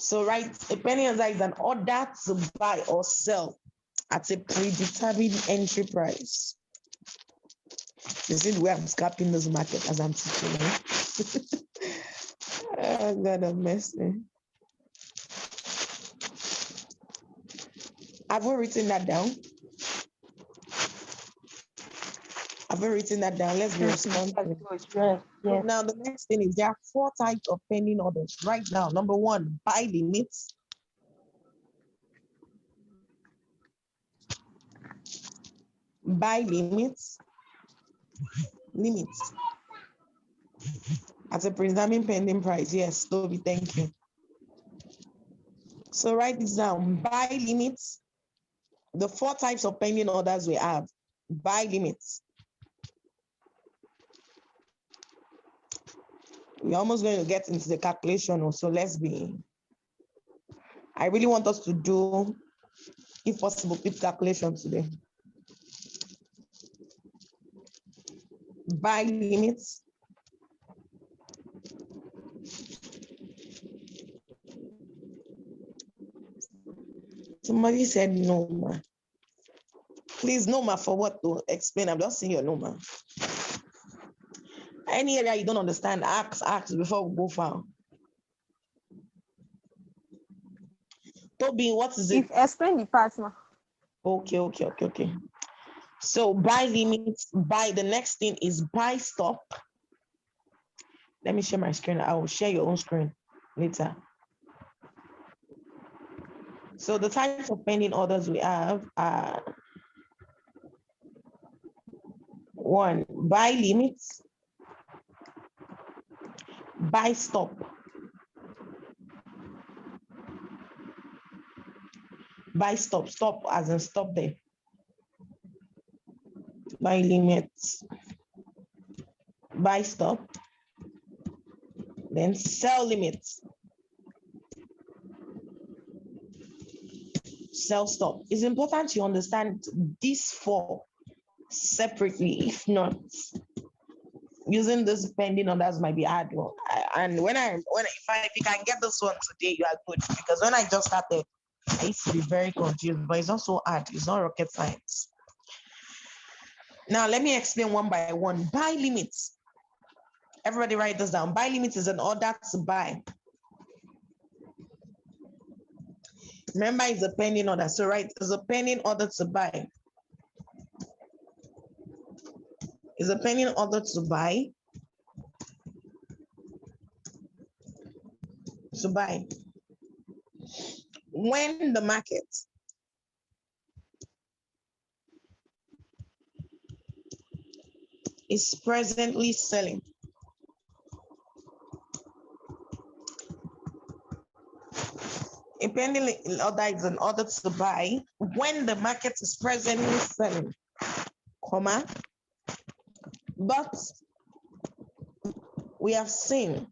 So right, a pending order is an order to buy or sell at a predetermined entry price. You see the way I'm scalping this market as I'm teaching. Oh, God have mercy. Have we written that down? Have we written that down? Let's be responsible. Yes. Now, the next thing is there are 4 types of pending orders right now. Number 1, buy limits. Buy limits. Limits. At a predetermined pending price. Yes, Toby, thank you. So write this down. Buy limits. The 4 types of pending orders we have. Buy limits. We're almost going to get into the calculation, so let's be. I really want us to do, if possible, quick calculation today. Buy limits. Somebody said no, ma. Please, no, ma, for what to explain? I'm just saying your no, ma. Any area you don't understand, ask before we go far. Toby, what is it? If explain the part, ma. Okay. So buy limits, buy, the next thing is buy stop. Let me share my screen. I will share your own screen later. So the types of pending orders we have are: one, buy limits, buy stop, buy stop, stop as in stop there, buy limits, buy stop, then sell limits, sell stop. It's important you understand these four separately. If not, using this pending orders might be hard. And if you can get this one today, you are good. Because when I just started, I used to be very confused, but it's not so hard. It's not rocket science. Now, let me explain one by one. Buy limits. Everybody write this down. Buy limits is an order to buy. Remember, it's a pending order. So, right, it's a pending order to buy. It's a pending order to buy. To buy. When the market is presently selling. A pending order is an order to buy when the market is presently selling, comma, but we have seen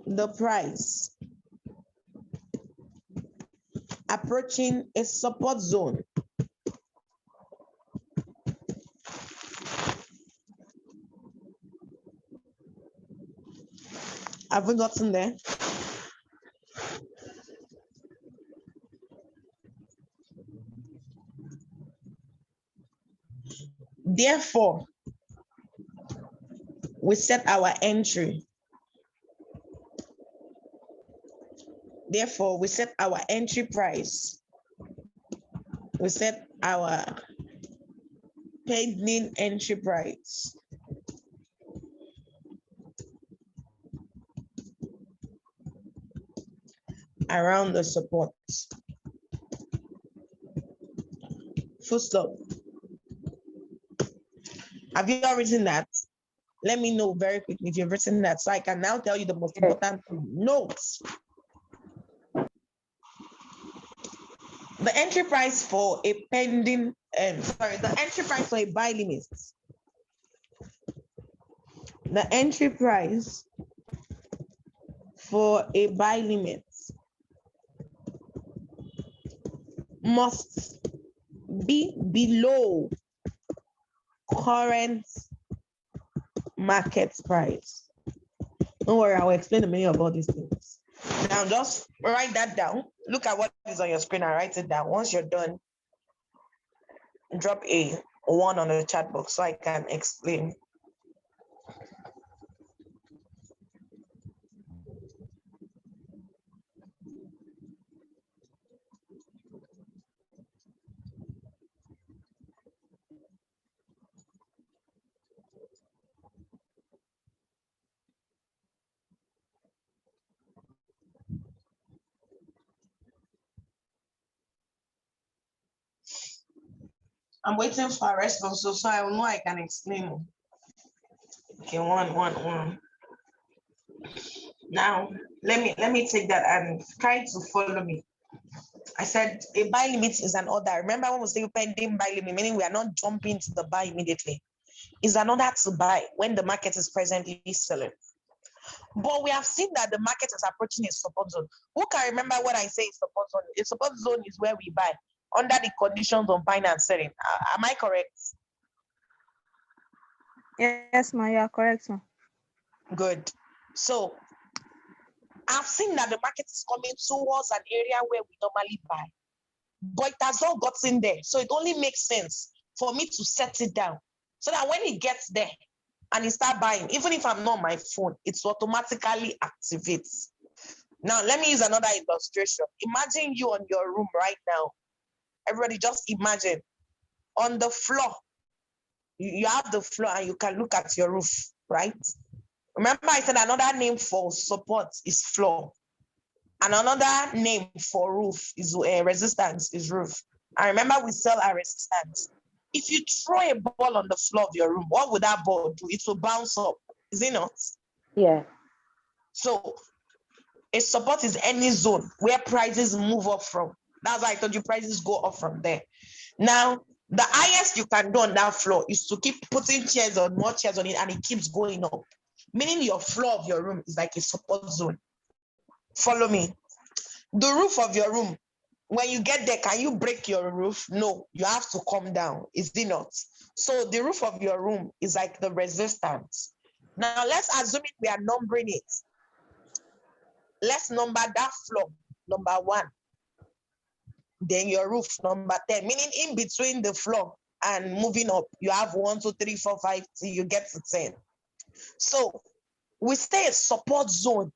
the price approaching a support zone. Have we gotten there? Therefore, we set our entry. Therefore, we set our entry price. We set our pending entry price. Around the support. Full stop. Have you all written that? Let me know very quickly if you've written that, so I can now tell you the most important notes. The entry price for a pending, the entry price for a buy limit. The entry price for a buy limit must be below current market price. Don't worry, I will explain the meaning of all these things. Now just write that down. Look at what is on your screen and write it down. Once you're done, drop a 1 on the chat box so I can explain. I'm waiting for a response so I know I can explain. Okay, one. Now let me take that and try to follow me. I said a buy limit is an order. Remember when we say pending buy limit, meaning we are not jumping to the buy immediately. It's an order to buy when the market is presently selling. But we have seen that the market is approaching a support zone. Who can remember what I say is support zone? A support zone is where we buy under the conditions of buying and selling. Am I correct? Yes, ma, you are correct, ma. Good. So I've seen that the market is coming towards an area where we normally buy, but it has not gotten there. So it only makes sense for me to set it down so that when it gets there and it start buying, even if I'm not on my phone, it automatically activates. Now, let me use another illustration. Imagine you on your room right now. Everybody just imagine on the floor. You have the floor and you can look at your roof, right? Remember I said another name for support is floor. And another name for roof is resistance is roof. And remember we sell our resistance. If you throw a ball on the floor of your room, what would that ball do? It will bounce up, is it not? Yeah. So a support is any zone where prices move up from. That's why I told you prices go up from there. Now, the highest you can do on that floor is to keep putting chairs on, more chairs on it, and it keeps going up. Meaning your floor of your room is like a support zone. Follow me. The roof of your room, when you get there, can you break your roof? No, you have to come down, is it not? So the roof of your room is like the resistance. Now let's assume we are numbering it. Let's number that floor, number 1. Then your roof, number 10, meaning in between the floor and moving up, you have 1, 2, 3, 4, 5, till you get to 10. So we say a support zone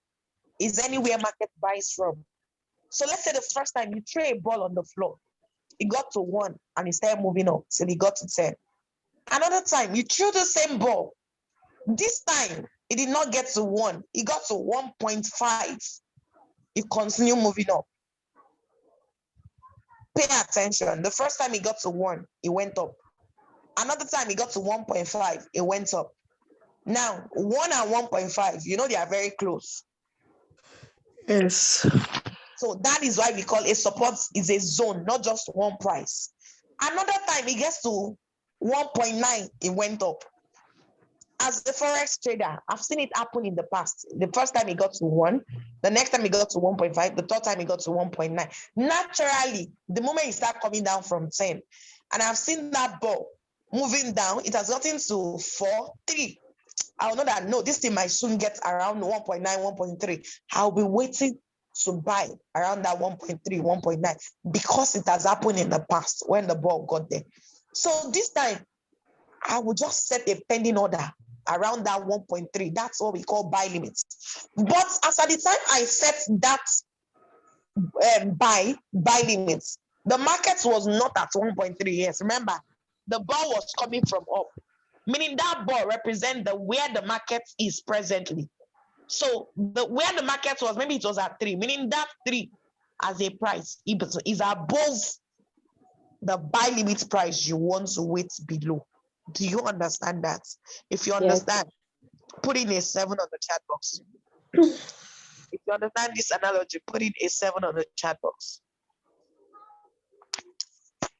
is anywhere market buys from. So let's say the first time you throw a ball on the floor, it got to 1 and it started moving up till it got to 10. Another time you threw the same ball. This time it did not get to 1, it got to 1.5. It continued moving up. Pay attention. The first time it got to 1, it went up. Another time it got to 1.5, it went up. Now 1 and 1.5, you know they are very close. Yes. So that is why we call a support is a zone, not just one price. Another time it gets to 1.9, it went up. As a Forex trader, I've seen it happen in the past. The first time it got to 1, the next time it got to 1.5, the third time it got to 1.9. Naturally, the moment it start coming down from 10, and I've seen that ball moving down, it has gotten to 4, 3. I'll know that, no, this thing might soon get around 1.9, 1.3. I'll be waiting to buy around that 1.3, 1.9 because it has happened in the past when the ball got there. So this time, I will just set a pending order around that 1.3. That's what we call buy limits. But as at the time I set that buy limits, the market was not at 1.3. Yes, remember, the ball was coming from up, meaning that ball represents where the market is presently. So where the market was, maybe it was at 3, meaning that 3 as a price is above the buy limit price you want to wait below. Do you understand that? If you understand, put in a 7 on the chat box. If you understand this analogy, put in a 7 on the chat box.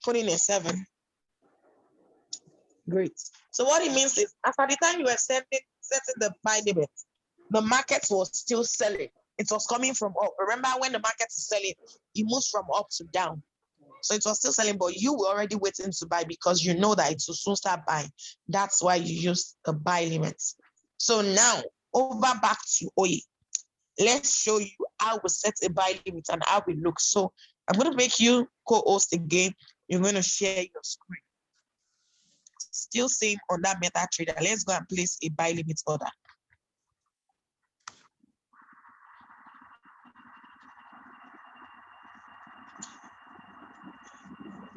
Put in a 7. Great. So what it means is, after the time you were setting the buy limit, the market was still selling. It was coming from up. Remember, when the market is selling, it moves from up to down. So it was still selling, but you were already waiting to buy because you know that it will soon start buying. That's why you use the buy limits. So now, over back to Oye. Let's show you how we set a buy limit and how it looks. So I'm going to make you co-host again. You're going to share your screen. Still same on that MetaTrader. Let's go and place a buy limit order.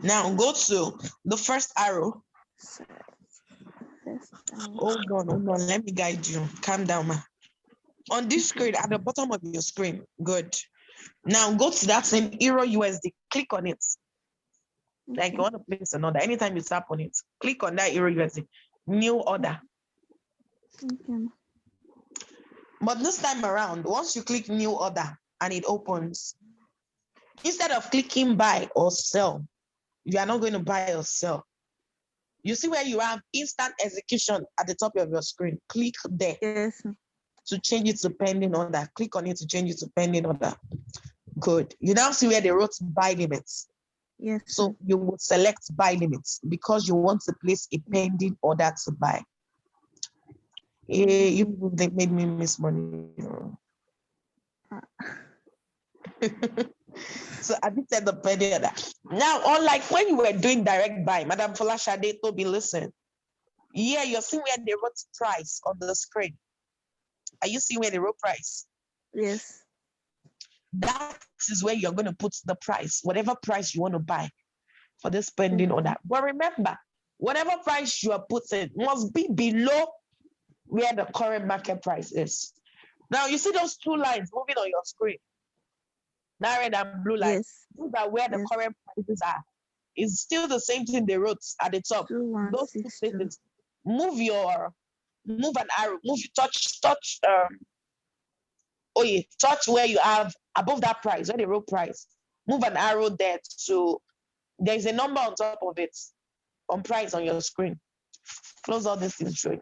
Now go to the first arrow. Hold on. Let me guide you. Calm down, ma. On this screen, at the bottom of your screen. Good. Now go to that same Euro USD. Click on it. Like you want to place an order. Anytime you tap on it, click on that Euro USD. New order. Okay. But this time around, once you click new order and it opens, instead of clicking buy or sell, you are not going to buy or sell. You see where you have instant execution at the top of your screen. Click there. Yes. To change it to pending order. Click on it to change it to pending order. Good. You now see where they wrote buy limits. Yes. So you would select buy limits because you want to place a pending order to buy. They made me miss money. So I did set the pending order. Now, unlike when you were doing direct buy, Madam Folashade told me, listen, yeah, you're seeing where they wrote price on the screen. Are you seeing where they wrote price? Yes. that is where you're going to put the price, whatever price you want to buy for this pending order. But remember, whatever price you are putting must be below where the current market price is. Now, you see those two lines moving on your screen, now red and blue lines. Yes. Those are where the current prices are. It's still the same thing they wrote at the top. Those two 2162. places. Move an arrow, touch touch where you have above that price, where the row price. Move an arrow there to, there's a number on top of it, on price on your screen. Close all these things through.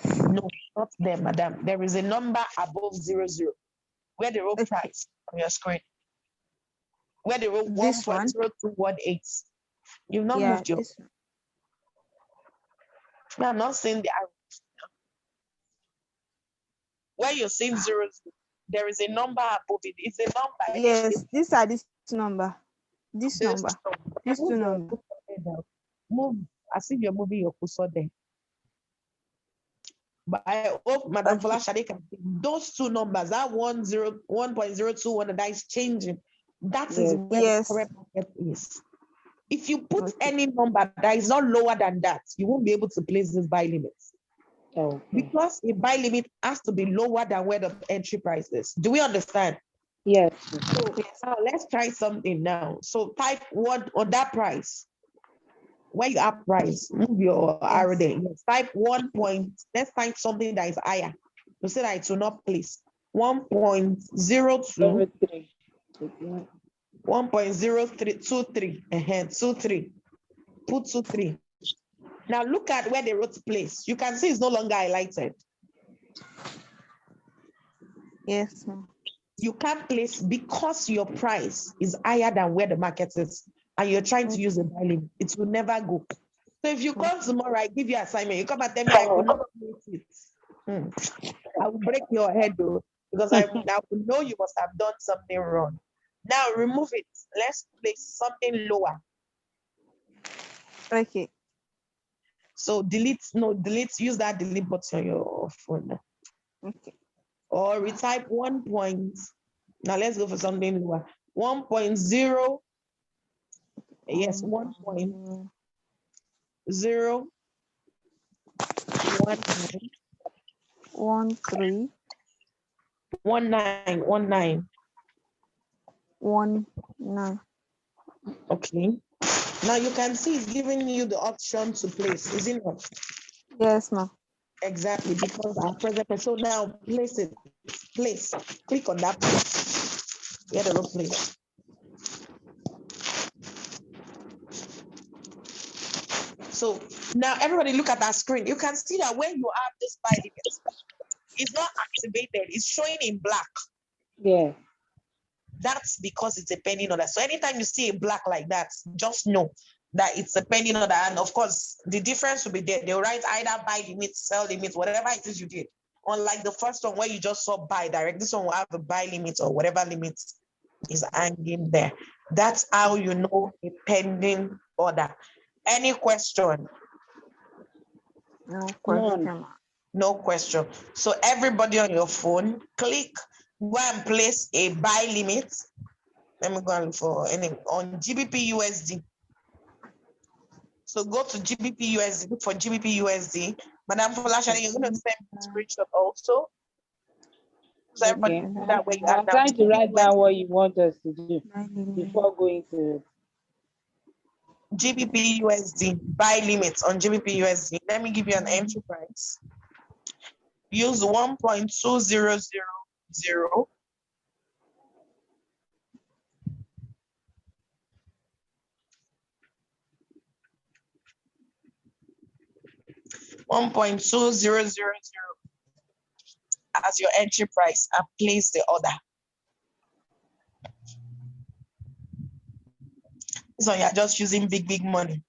No, not there, madam. There is a number above 00, where the row price on your screen. Where the row This one? 1.0218. You've not moved your. This one. No, I'm not saying the arrow. Where you're seeing 00, there is a number above it. It's a number. Yes, these are this number. This number. These two numbers. Move as if you're moving your cursor there. But I hope Madam Folashade can see those two numbers, that 1.021, and that is changing. That is where the correct market is. If you put any number that is not lower than that, you won't be able to place this buy limit. Because a buy limit has to be lower than where the entry price is. Do we understand? Yes. So now let's try something now. So type one on that price. Where you have price, move your arrow there. Yes. Type 1 point. Let's type something that is higher. To say that it will not place 1.02. 1.0323. 23. Put 23. Now look at where they wrote place. You can see it's no longer highlighted. Yes, ma'am. You can't place because your price is higher than where the market is, and you're trying to use a buy limit. It will never go. So if you come tomorrow, I give you assignment. You come and tell me I will not place it. I will break your head though, because I will know you must have done something wrong. Now remove it. Let's place something lower. Okay. So delete, use that delete button on your phone. Okay. Or retype 1 point. Now let's go for something lower. 1.0. Yes, 1.0. 13 19. 19. Okay. Now you can see it's giving you the option to place, isn't it? Yes, ma'am. Exactly, because our present. So now place it. Place. Click on that place. Get a little place. So now everybody look at that screen. You can see that when you have this buy limit, it's not activated. It's showing in black. Yeah. That's because it's a pending order. So anytime you see a black like that, just know that it's a pending order. And of course, the difference will be there. They'll write either buy limit, sell limit, whatever it is you did. Unlike the first one where you just saw buy direct, this one will have a buy limit or whatever limit is hanging there. That's how you know a pending order. Any question? No question. No question. So everybody on your phone, click, go and place a buy limit. Let me go and look for any on GBP USD. So go to GBP USD, look for GBP USD. Madam Folashade, you're going to send me a screenshot also. So everybody know that way you have I'm trying to write down what you want us to do before going to GBP USD, buy limits on GBP USD. Let me give you an entry price. Use 1.2000. 1.2000 as your entry price and place the order. So you're just using big money.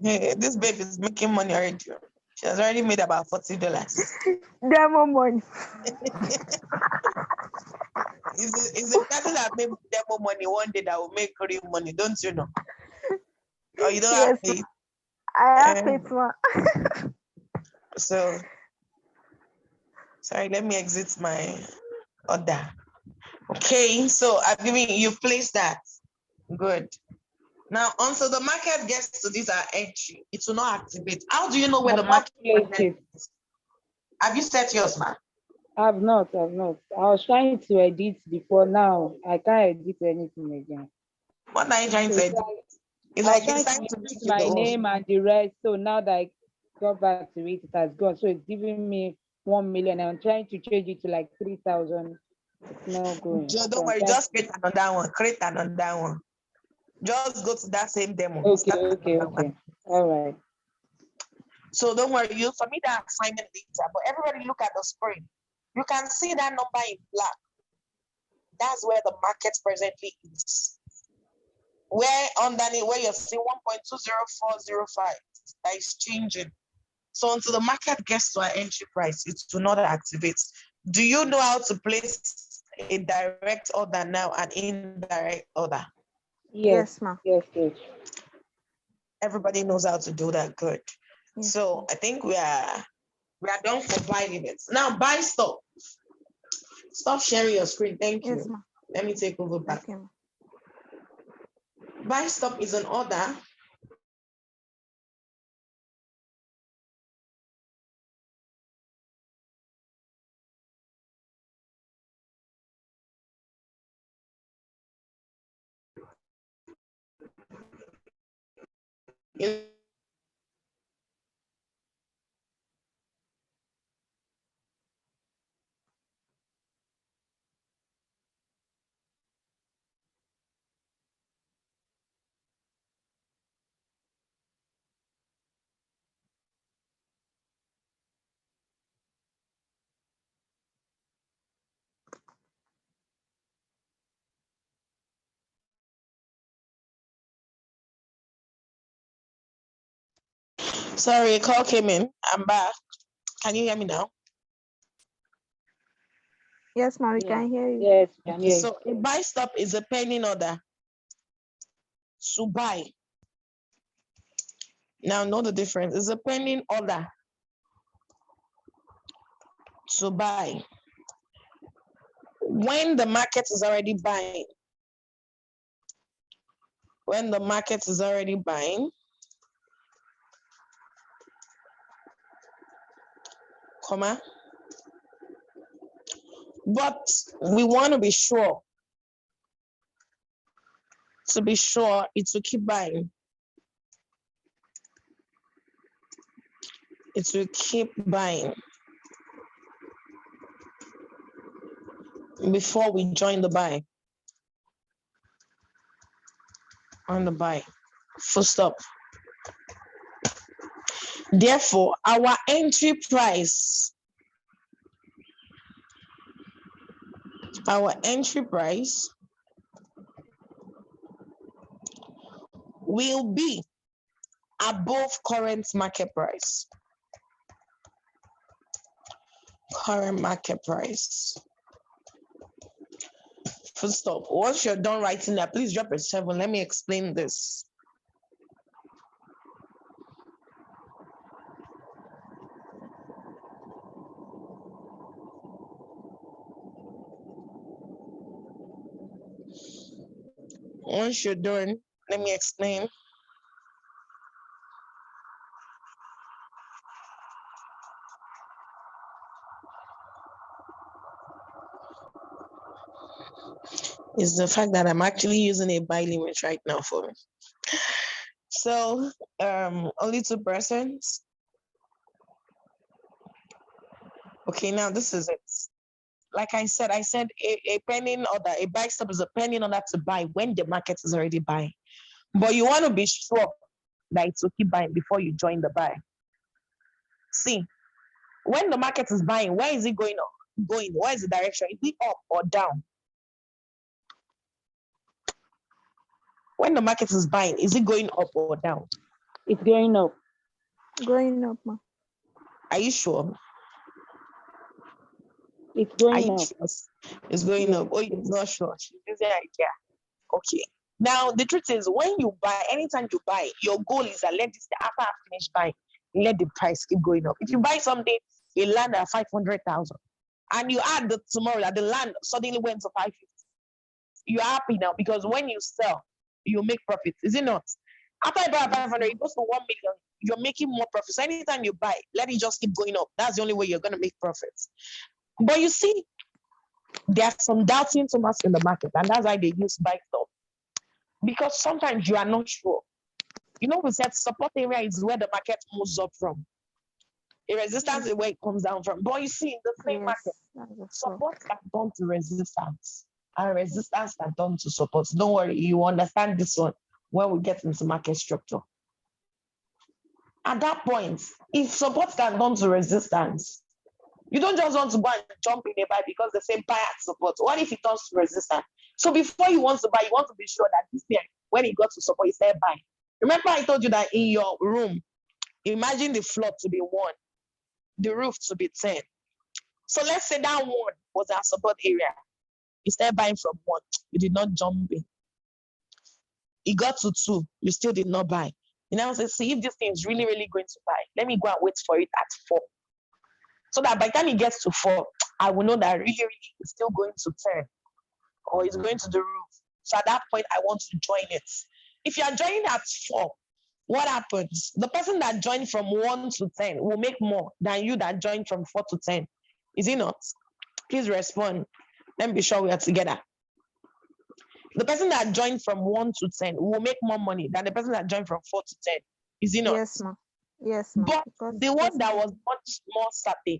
Hey, this babe is making money already. She has already made about $40. Demo money. It's the person that made demo money one day that will make real money, don't you know? Or you don't have faith. I have faith, ma. So, sorry, let me exit my order. Okay, so I've given you placed that. Good. Now, until the market gets to this entry, it will not activate. How do you know when the I've not market placed it. Have you set yours, man? I've not. I was trying to edit before. Now I can't edit anything again. What are you trying to edit? It's I like was it's trying time to to use make my it off. name and the rest. So now that I got back to it, it has gone. So it's giving me 1 million. I'm trying to change it to like 3,000. It's not going. Don't worry, just create another one. Create another one. Just go to that same demo. Okay. All right. So don't worry, you submit that assignment later. But everybody look at the screen. You can see that number in black. That's where the market presently is. Where underneath, where you're seeing 1.20405, that is changing. So until the market gets to our entry price, it will not activate. Do you know how to place a direct order now and indirect order? Yes, ma'am. Yes, coach. Everybody knows how to do that. Good. Yes, So ma'am. I think we are done for buy limits. Now buy stop. Stop sharing your screen. Thank Yes, you. ma'am. Let me take over back. Okay, ma'am. Buy stop is an order in Sorry, a call came in. I'm back. Can you hear me now? Yes, ma'am. We Yeah. can hear you. Yes, can hear you. So a buy stop is a pending order to buy. Now know the difference. It's a pending order to buy. When the market is already buying, comma, but we want to be sure. To be sure, it will keep buying. It will keep buying before we join the buy. On the buy. Full stop. Therefore, our entry price will be above current market price. Current market price. Full stop. Once you're done writing that, please drop a 7. Let me explain this. Once you're done, let me explain. Is the fact that I'm actually using a buy limit right now for me. So only 2%. Okay, now this is it. Like I said a pending order, a buy stop is a pending order to buy when the market is already buying. But you want to be sure that it will keep buying before you join the buy. See, when the market is buying, where is it going up? Where is the direction? Is it up or down? When the market is buying, is it going up or down? It's going up. Going up, ma'am. Are you sure? It's going Are you up. sure? It's going up. Oh, you're not sure. She's using an idea. Okay. Now the truth is, when you buy, anytime you buy, your goal is that let this after I finish buying, let the price keep going up. If you buy something, it land at 500,000, and you add the tomorrow that the land suddenly went to 550, you're happy now because when you sell, you make profit. Is it not? After you buy 500, it goes to 1 million. You're making more profits. So anytime you buy, let it just keep going up. That's the only way you're going to make profits. But you see, there are some doubting Thomas in the market, and that's why they use buy stop. Because sometimes you are not sure. You know, we said support area is where the market moves up from. A resistance is where it comes down from. But you see, in the same market, support are done to resistance, and resistance are done to support. Don't worry, you understand this one when we get into market structure. At that point, if support can done to resistance, you don't just want to go and jump in a buy because the same buy at support. What if it turns to resistance? So before you want to buy, you want to be sure that this thing, when it got to support, you start buying. Remember, I told you that in your room, imagine the floor to be 1, the roof to be 10. So let's say that 1 was our support area. You started buying from 1, you did not jump in. It got to 2, you still did not buy. You now say, see, if this thing is really, really going to buy, let me go and wait for it at 4. So that by the time it gets to 4, I will know that really, really it's still going to 10 or it's going to the roof. So at that point, I want to join it. If you are joining at 4, what happens? The person that joined from 1 to 10 will make more than you that joined from 4 to 10. Is it not? Please respond. Let me be sure we are together. The person that joined from 1 to 10 will make more money than the person that joined from 4 to 10. Is it not? Yes, ma'am. Yes, ma'am. But the one that was much more certain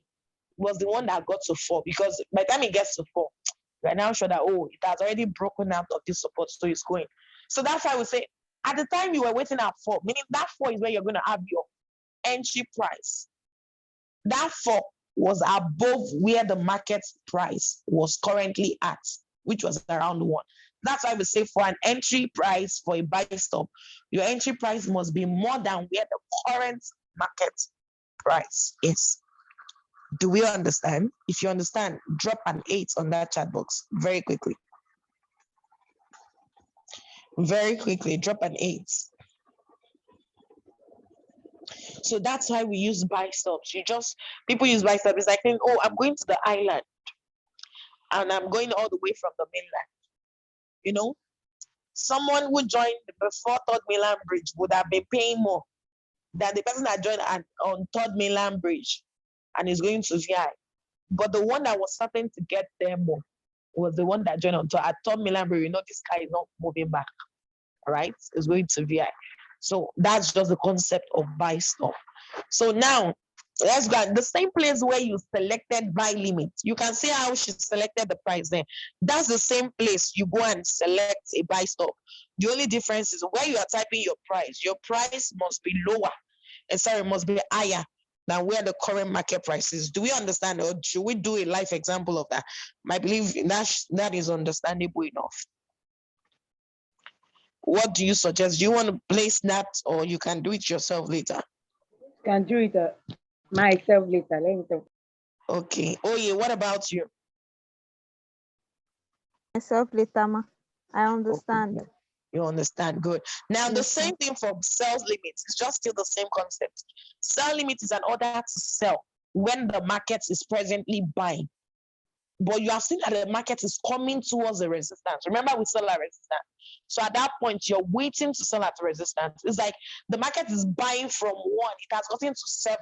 was the one that got to 4, because by the time it gets to 4, we are now sure that, oh, it has already broken out of this support, so it's going. So that's why we say, at the time you were waiting at 4, meaning that 4 is where you're going to have your entry price. That 4 was above where the market price was currently at, which was around 1. That's why we say for an entry price for a buy stop, your entry price must be more than where the current market price is. Do we understand? If you understand, drop an 8 on that chat box very quickly. Very quickly, drop an 8. So that's why we use buy stops. People use buy stops. It's like saying, oh, I'm going to the island and I'm going all the way from the mainland. You know, someone who joined before Third Mainland Bridge would have been paying more than the person that joined on Third Mainland Bridge and is going to VI. But the one that was starting to get there more was the one that joined on at Third Mainland Bridge. You know, this guy is not moving back. All right, it's going to VI. So that's just the concept of buy stop. So now let's go at the same place where you selected buy limit. You can see how she selected the price there. That's the same place you go and select a buy stop. The only difference is where you are typing your price. Your price must be lower, must be higher than where the current market price is. Do we understand, or should we do a live example of that? I believe that is understandable enough. What do you suggest? Do you want to place that, or you can do it yourself later? Can do it myself later. Let me talk. Okay. Oh yeah. What about you? Myself later, ma. I understand. Okay. You understand? Good. Now the Yes, same thing for sales limits. It's just still the same concept. Sell limit is an order to sell when the market is presently buying. But you have seen that the market is coming towards the resistance. Remember, we sell at resistance. So at that point, you're waiting to sell at resistance. It's like the market is buying from 1. It has gotten to 7.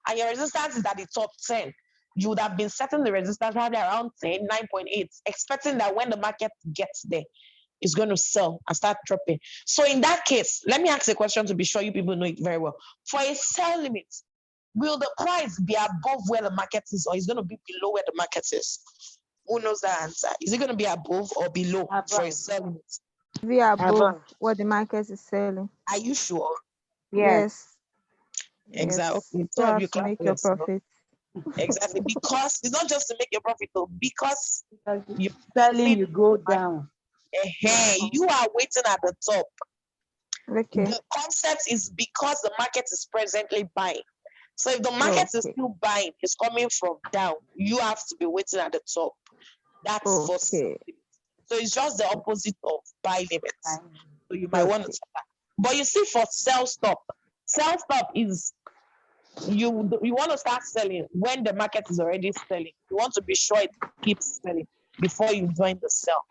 And your resistance is at the top 10. You would have been setting the resistance probably around 10, 9.8, expecting that when the market gets there, it's going to sell and start dropping. So in that case, let me ask a question to be sure you people know it very well. For a sell limit, will the price be above where the market is, or is it going to be below where the market is? Who knows the answer? Is it going to be above or below for a sell limit? We are above what the market is selling. Are you sure? Yes. Exactly. Yes. So You you have to clap make for your yourself. profit. Exactly. Because it's not just to make your profit, though, because you selling, you go down. You are waiting at the top. Okay. The concept is because the market is presently buying. So if the market is still buying, it's coming from down, you have to be waiting at the top. That's for sell. So it's just the opposite of buy limits. So you might want to check that. But you see, for sell stop is you want to start selling when the market is already selling. You want to be sure it keeps selling before you join the sell.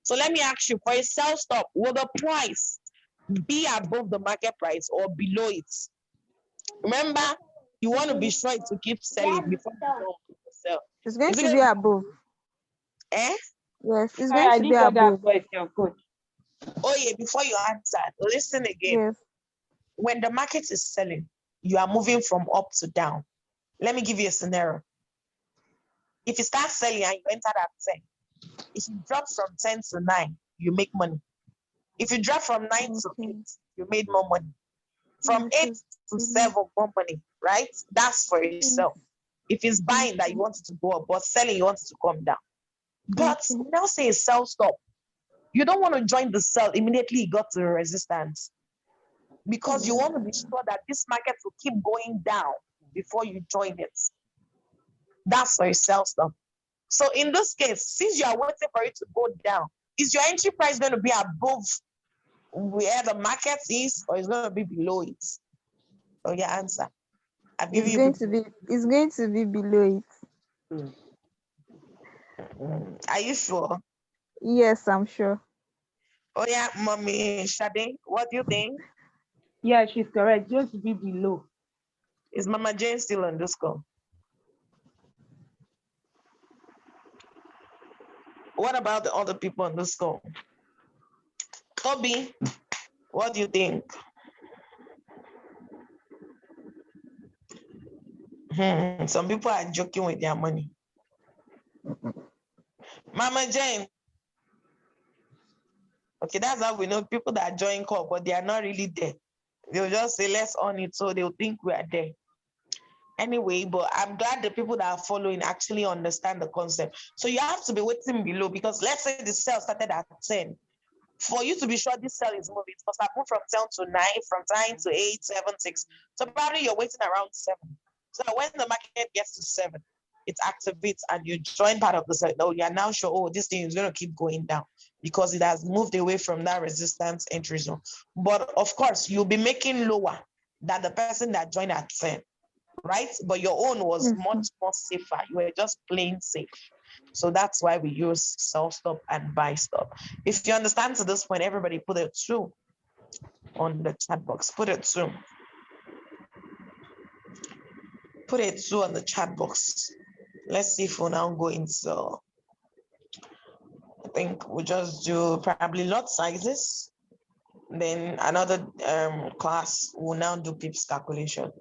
So let me ask you, for a sell stop, will the price be above the market price or below it? Remember, you want to be sure to keep selling before you don't sell. It's going Is it to be gonna above. eh? Yes, it's Sorry, going I to be didn't get that above. question, coach. Oh yeah, before you answer, listen again. Yes. When the market is selling, you are moving from up to down. Let me give you a scenario. If you start selling and you enter at 10, if you drop from 10 to 9, you make money. If you drop from 9 to 8, you made more money. From 8 to 7, more money, right? That's for yourself. If it's buying that you want it to go up, but selling you want it to come down. But now say a sell stop. You don't want to join the sell immediately you got to the resistance, because you want to be sure that this market will keep going down before you join it. That's for a sell stop. So in this case, since you are waiting for it to go down, is your entry price going to be above where the market is, or is going to be below it? So your answer. It's going to be below it. Are you sure? Yes, I'm sure. Oh yeah, mommy Shade, what do you think? Yeah, she's correct. Just be below. Is Mama Jane still on this call? What about the other people on this call? Toby, what do you think? Some people are joking with their money. Mama Jane. Okay, that's how we know people that join call, but they are not really there. They'll just say, let's on it, so they'll think we are there. Anyway, but I'm glad the people that are following actually understand the concept. So you have to be waiting below, because let's say the sale started at 10. For you to be sure this sale is moving, it must have moved from 10 to 9, from 9 to 8, 7, 6. So probably you're waiting around 7. So that when the market gets to 7, it activates and you join part of the sale. No, you are now sure, oh, this thing is going to keep going down because it has moved away from that resistance entry zone. But of course, you'll be making lower than the person that joined at 10, right? But your own was much more safer. You were just plain safe. So that's why we use sell stop and buy stop. If you understand to this point, everybody put a 2 on the chat box. Put a 2. Put a 2 on the chat box. Let's see if we'll now go into, I think we'll just do probably lot sizes. Then another class will now do pips calculation.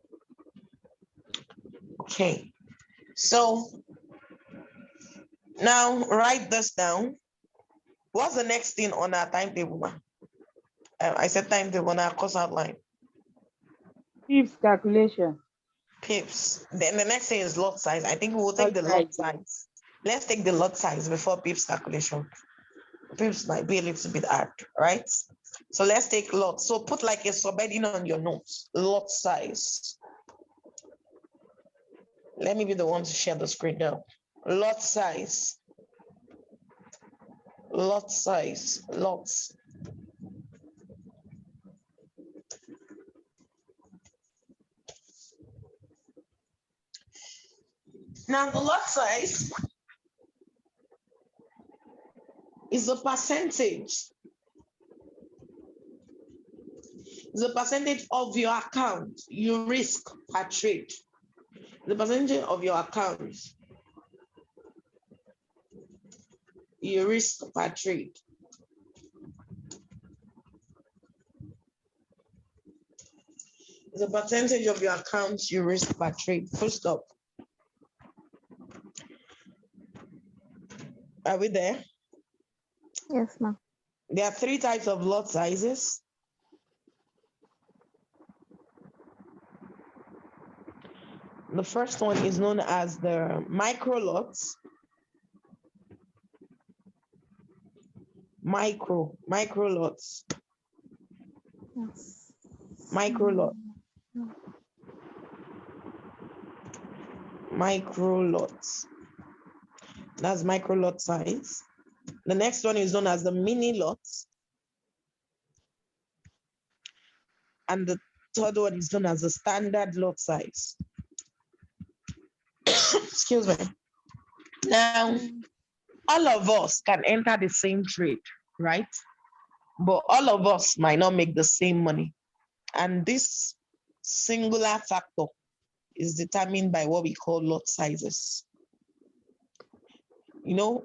Okay, so now write this down. What's the next thing on our timetable? I said timetable on our course outline. Pips calculation. Pips. Then the next thing is lot size. I think we will take the lot size. Let's take the lot size before pips calculation. Pips might be a little bit hard, right? So let's take lot. So put like a subheading on your notes. Lot size. Let me be the one to share the screen now. Lot size. Lot size. Lots. Now the lot size is the percentage. The percentage of your account you risk per trade. The percentage of your account you risk per trade. The percentage of your account you risk per trade. Full stop. Are we there? Yes, ma'am. There are 3 types of lot sizes. The first one is known as the micro lots. Micro lots. Yes. Micro lot. Micro lots. That's micro lot size. The next one is known as the mini lots. And the third one is known as the standard lot size. Excuse me. Now, all of us can enter the same trade, right? But all of us might not make the same money. And this singular factor is determined by what we call lot sizes.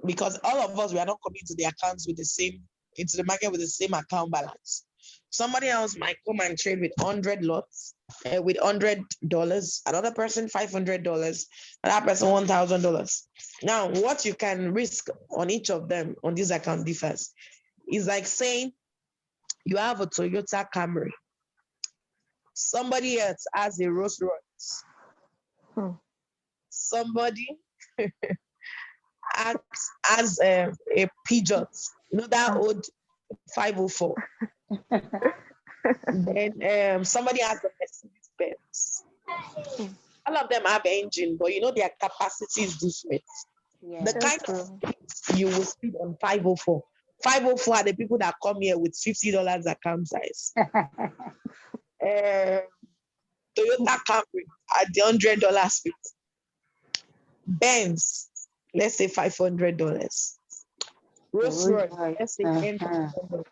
Because all of us, we are not coming to the accounts with the same, into the market with the same account balance. Somebody else might come and trade with 100 lots, with $100, another person $500, another person $1,000. Now, what you can risk on each of them on this account differs. It's like saying you have a Toyota Camry. Somebody else has a Rolls Royce. Somebody has a Peugeot. That old 504. Then somebody has a Mercedes Benz. All of them have engine, but their capacity is different. Yeah. The kind of you will speed on 504. 504 are the people that come here with $50 account size. Toyota Camry at the $100 speed. Benz, let's say $500. Rolls Royce, let's say $10,000.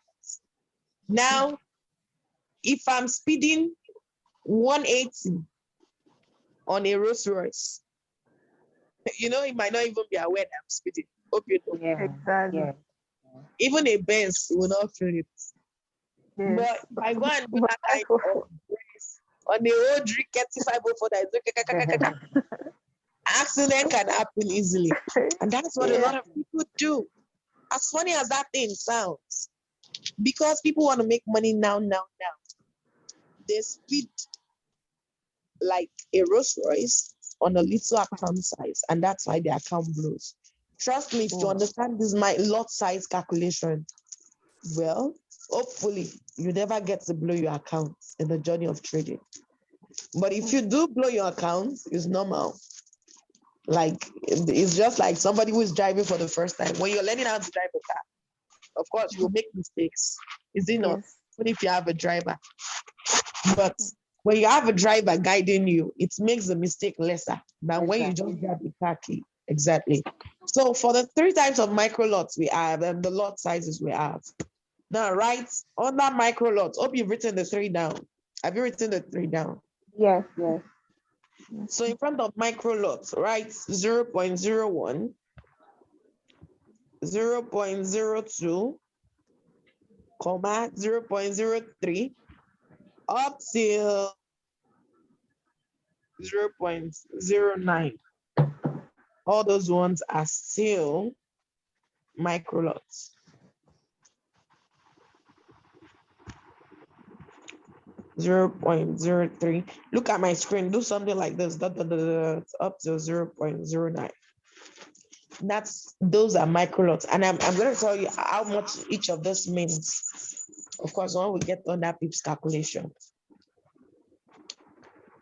Now, if I'm speeding 180 on a Rolls Royce, it might not even be aware that I'm speeding. Hope you know. Yeah. Exactly. Yeah. Even a Benz will not feel it. Yes. But if I go and do that kind of race on the old rickety 504 that is accident can happen easily. And that's what a lot of people do. As funny as that thing sounds, because people want to make money now. They speed like a Rolls Royce on a little account size, and that's why the account blows. Trust me, if you understand this, my lot size calculation, well, hopefully you never get to blow your account in the journey of trading. But if you do blow your account, it's normal. Like, it's just like somebody who is driving for the first time. When you're learning how to drive a car, of course, you'll make mistakes. Is it not? Even if you have a driver. But when you have a driver guiding you, it makes the mistake lesser than when you just grab the car key. Exactly. So for the 3 types of micro lots we have and the lot sizes we have. Now, right under micro lots, hope you've written the 3 down. Have you written the 3 down? Yes. So in front of micro lots, right? 0.01, 0.02, 0.03, up till 0.09. All those ones are still micro lots. .03. Look at my screen. Do something like this. Up to 0.09. Those are micro lots, and I'm going to tell you how much each of this means. Of course, when we get on that pips calculation.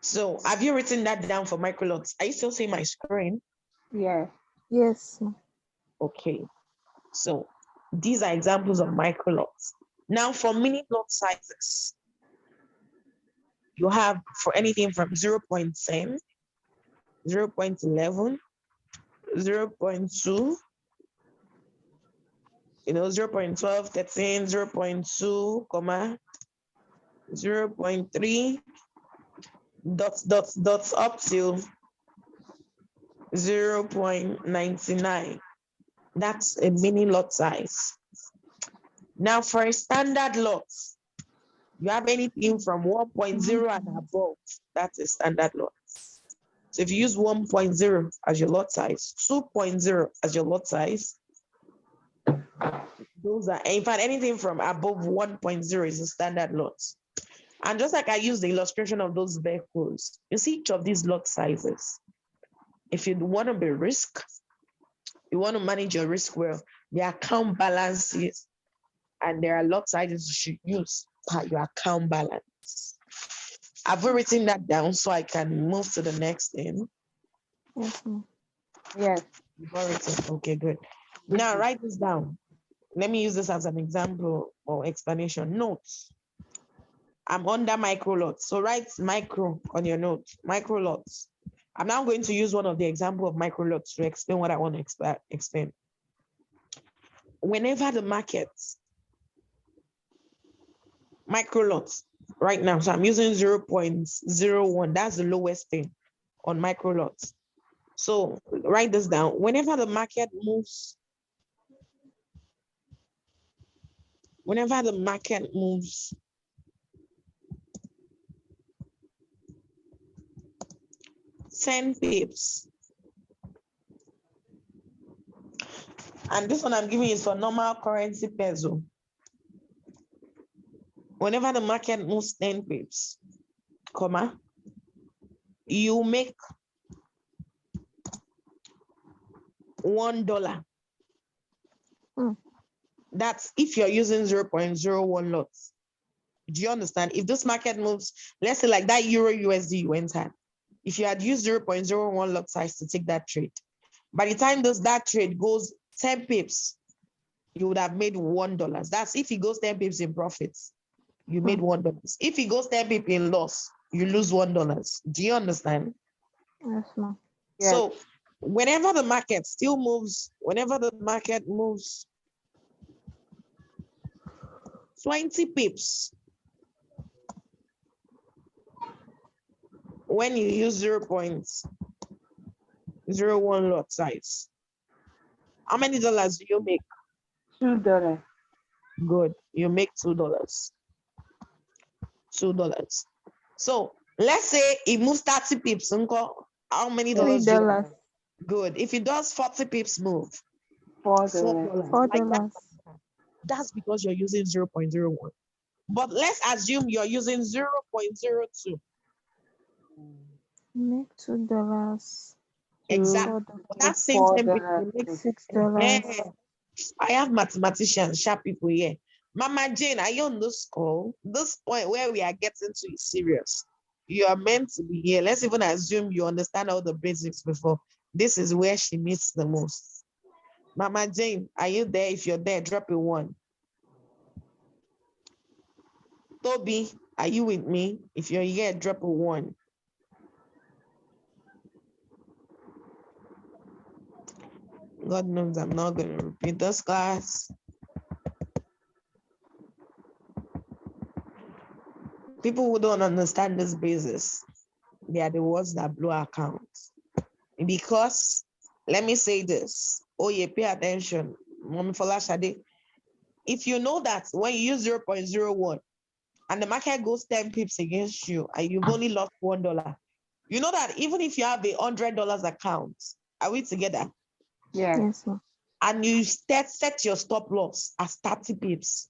So, have you written that down for micro lots? Are you still seeing my screen? Yeah. Yes. Okay. So, these are examples of micro lots. Now, for mini lot sizes, you have for anything from 0.10, 0.11, 0.2, 0.12, 13, 0.2, 0.3, dots up to 0.99. That's a mini lot size. Now for a standard lot, you have anything from 1.0 and above. That's a standard lot. So if you use 1.0 as your lot size, 2.0 as your lot size, those are, in fact, anything from above 1.0 is a standard lot. And just like I used the illustration of those vehicles, you see each of these lot sizes. If you want to be risk, you want to manage your risk well, the account balances, and there are lot sizes you should use per your account balance. I've written that down so I can move to the next thing. Yes. You've already written. Okay, good. Now write this down. Let me use this as an example or explanation. Notes. I'm under micro lots. So write micro on your note. Micro lots. I'm now going to use one of the example of micro lots to explain what I want to explain. whenever the market, micro lots right now, so I'm using 0.01, that's the lowest thing on micro lots. So write this down. Whenever the market moves 10 pips, and this one I'm giving is for normal currency peso. Whenever the market moves 10 pips, comma, you make $1. That's if you're using 0.01 lots. Do you understand? If this market moves, let's say like that Euro USD you went at, if you had used 0.01 lot size to take that trade, by the time that trade goes 10 pips, you would have made $1. That's if it goes 10 pips in profits, you made $1. If it goes 10 pips in loss, you lose $1. Do you understand? Yes, ma'am. So whenever the market still moves, whenever the market moves 20 pips, when you use 0.01 lot size, how many dollars do you make? $2. Good. You make $2. $2. So let's say it moves 30 pips. How many dollars? $3. Good. If it does 40 pips move, $4. $4. That's because you're using 0.01. But let's assume you're using 0.02. Make $2. Exactly. That same temperature makes $6. I have mathematicians, sharp people here. Mama Jane, are you on this call? This point where we are getting to is serious. You are meant to be here. Let's even assume you understand all the basics before. This is where she needs the most. Mama Jane, are you there? If you're there, drop a 1. Toby, are you with me? If you're here, drop a 1. God knows I'm not going to repeat this class. People who don't understand this basis, they are the ones that blow accounts. Because, let me say this. Oh, yeah, pay attention. Mommy Folashade. If you know that when you use 0.01 and the market goes 10 pips against you and you've only lost $1, you know that even if you have a $100 account, are we together? Yes, ma'am. And you set your stop loss as 30 pips,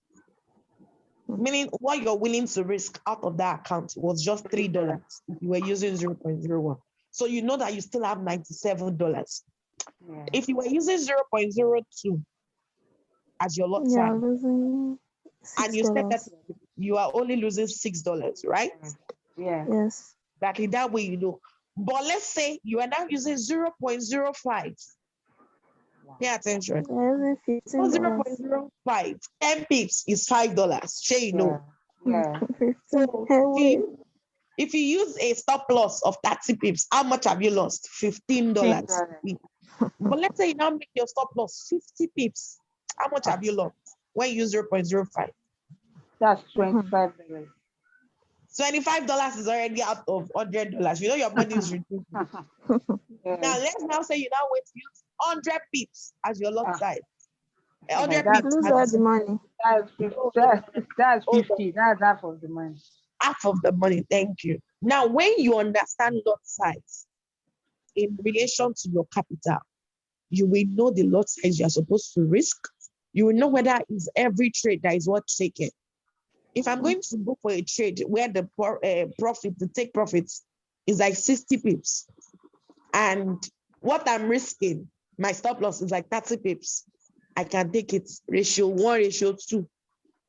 meaning what you're willing to risk out of that account was just $3 if you were using 0.01. So you know that you still have $97. If you were using 0.02 as your lot size, losing and you said that $6. you are only losing $6, right? Yes. That way you know. But let's say you are now using 0.05. Pay attention. Using $15. 0.05. 10 pips is $5. Sure, you know. So 15. if you use a stop loss of 30 pips, how much have you lost? $15. But let's say you now make your stop loss 50 pips. How much have you lost when you use 0.05? That's $25. $25 is already out of $100. You know your money is reduced. Now let's now say you now wait to use 100 pips as your lot size. 100 pips. Lose all the money. That's 50. That's 50. That's half of the money. Half of the money. Thank you. Now, when you understand lot size in relation to your capital, you will know the lot size you are supposed to risk. You will know whether it's every trade that is worth taking. If I'm going to go for a trade where the profit, the take profits is like 60 pips, and what I'm risking, my stop loss is like 30 pips, I can take it ratio 1, ratio 2.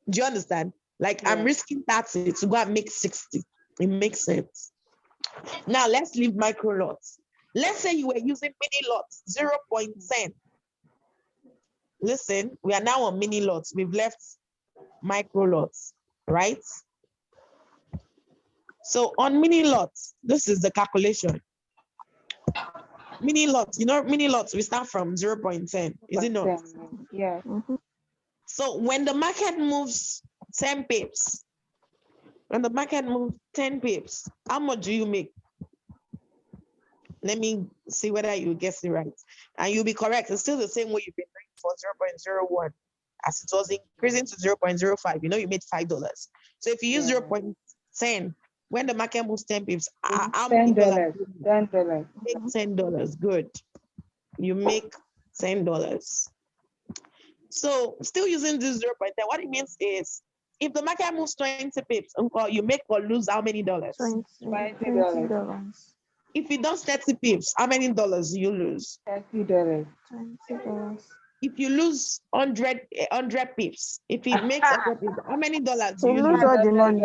Do you understand? Like I'm risking 30 to go and make 60. It makes sense. Now let's leave micro lots. Let's say you were using mini lots, 0.10. Listen, we are now on mini lots. We've left micro lots, right? So on mini lots, this is the calculation. Mini lots, you know, mini lots, we start from 0.10, is it not? Yeah. So when the market moves 10 pips, when the market moves 10 pips, how much do you make? Let me see whether you guess it right. And you'll be correct. It's still the same way you've been doing for 0.01. As it was increasing to 0.05, you know you made $5. So if you use 0.10, when the market moves 10 pips, how many dollars? $10. Make $10. Good. You make $10. So still using this 0.10, what it means is if the market moves 20 pips, you make or lose how many dollars? $20. If it does 30 pips, how many dollars do you lose? $30. $20. If you lose 100 pips, if it makes 100 pips, how many dollars do You you lose lose? all the money.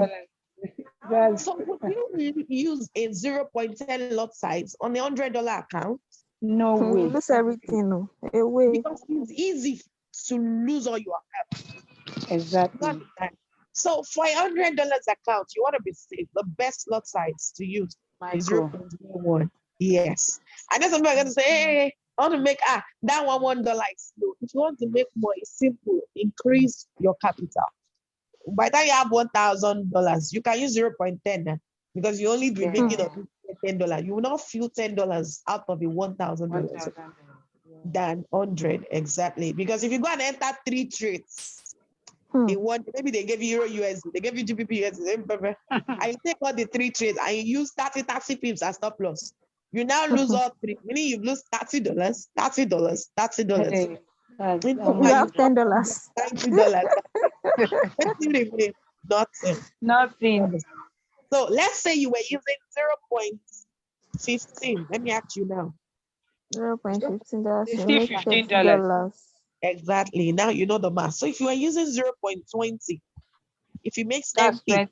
So would you use a 0.10 lot size on a $100 account? No You way. lose everything. No. Away. Because it's easy to lose all your account. Exactly. So for a $100 account, you want to be safe. The best lot size to use is Micro. 0.01. Yes. And then somebody going to say, hey, I want to make that $1 is slow. If you want to make more, it's simple. Increase your capital. By the time you have $1,000, you can use 0.10 now, because you only be making $10. You will not feel $10 out of a $1,000 than 100 exactly. Because if you go and enter 3 trades, in one, maybe they gave you Euro USD, they gave you GBP USD, and you take all the 3 trades and you use 30 pips as stop loss. You now lose all 3, meaning you lose $30, $30. Hey, You have $10. $90. Nothing. Nothing. So let's say you were using 0.15. Let me ask you now. $0.15. You Still make $15. $30. Exactly. Now you know the math. So if you are using 0.20, if you make 10 That's pips,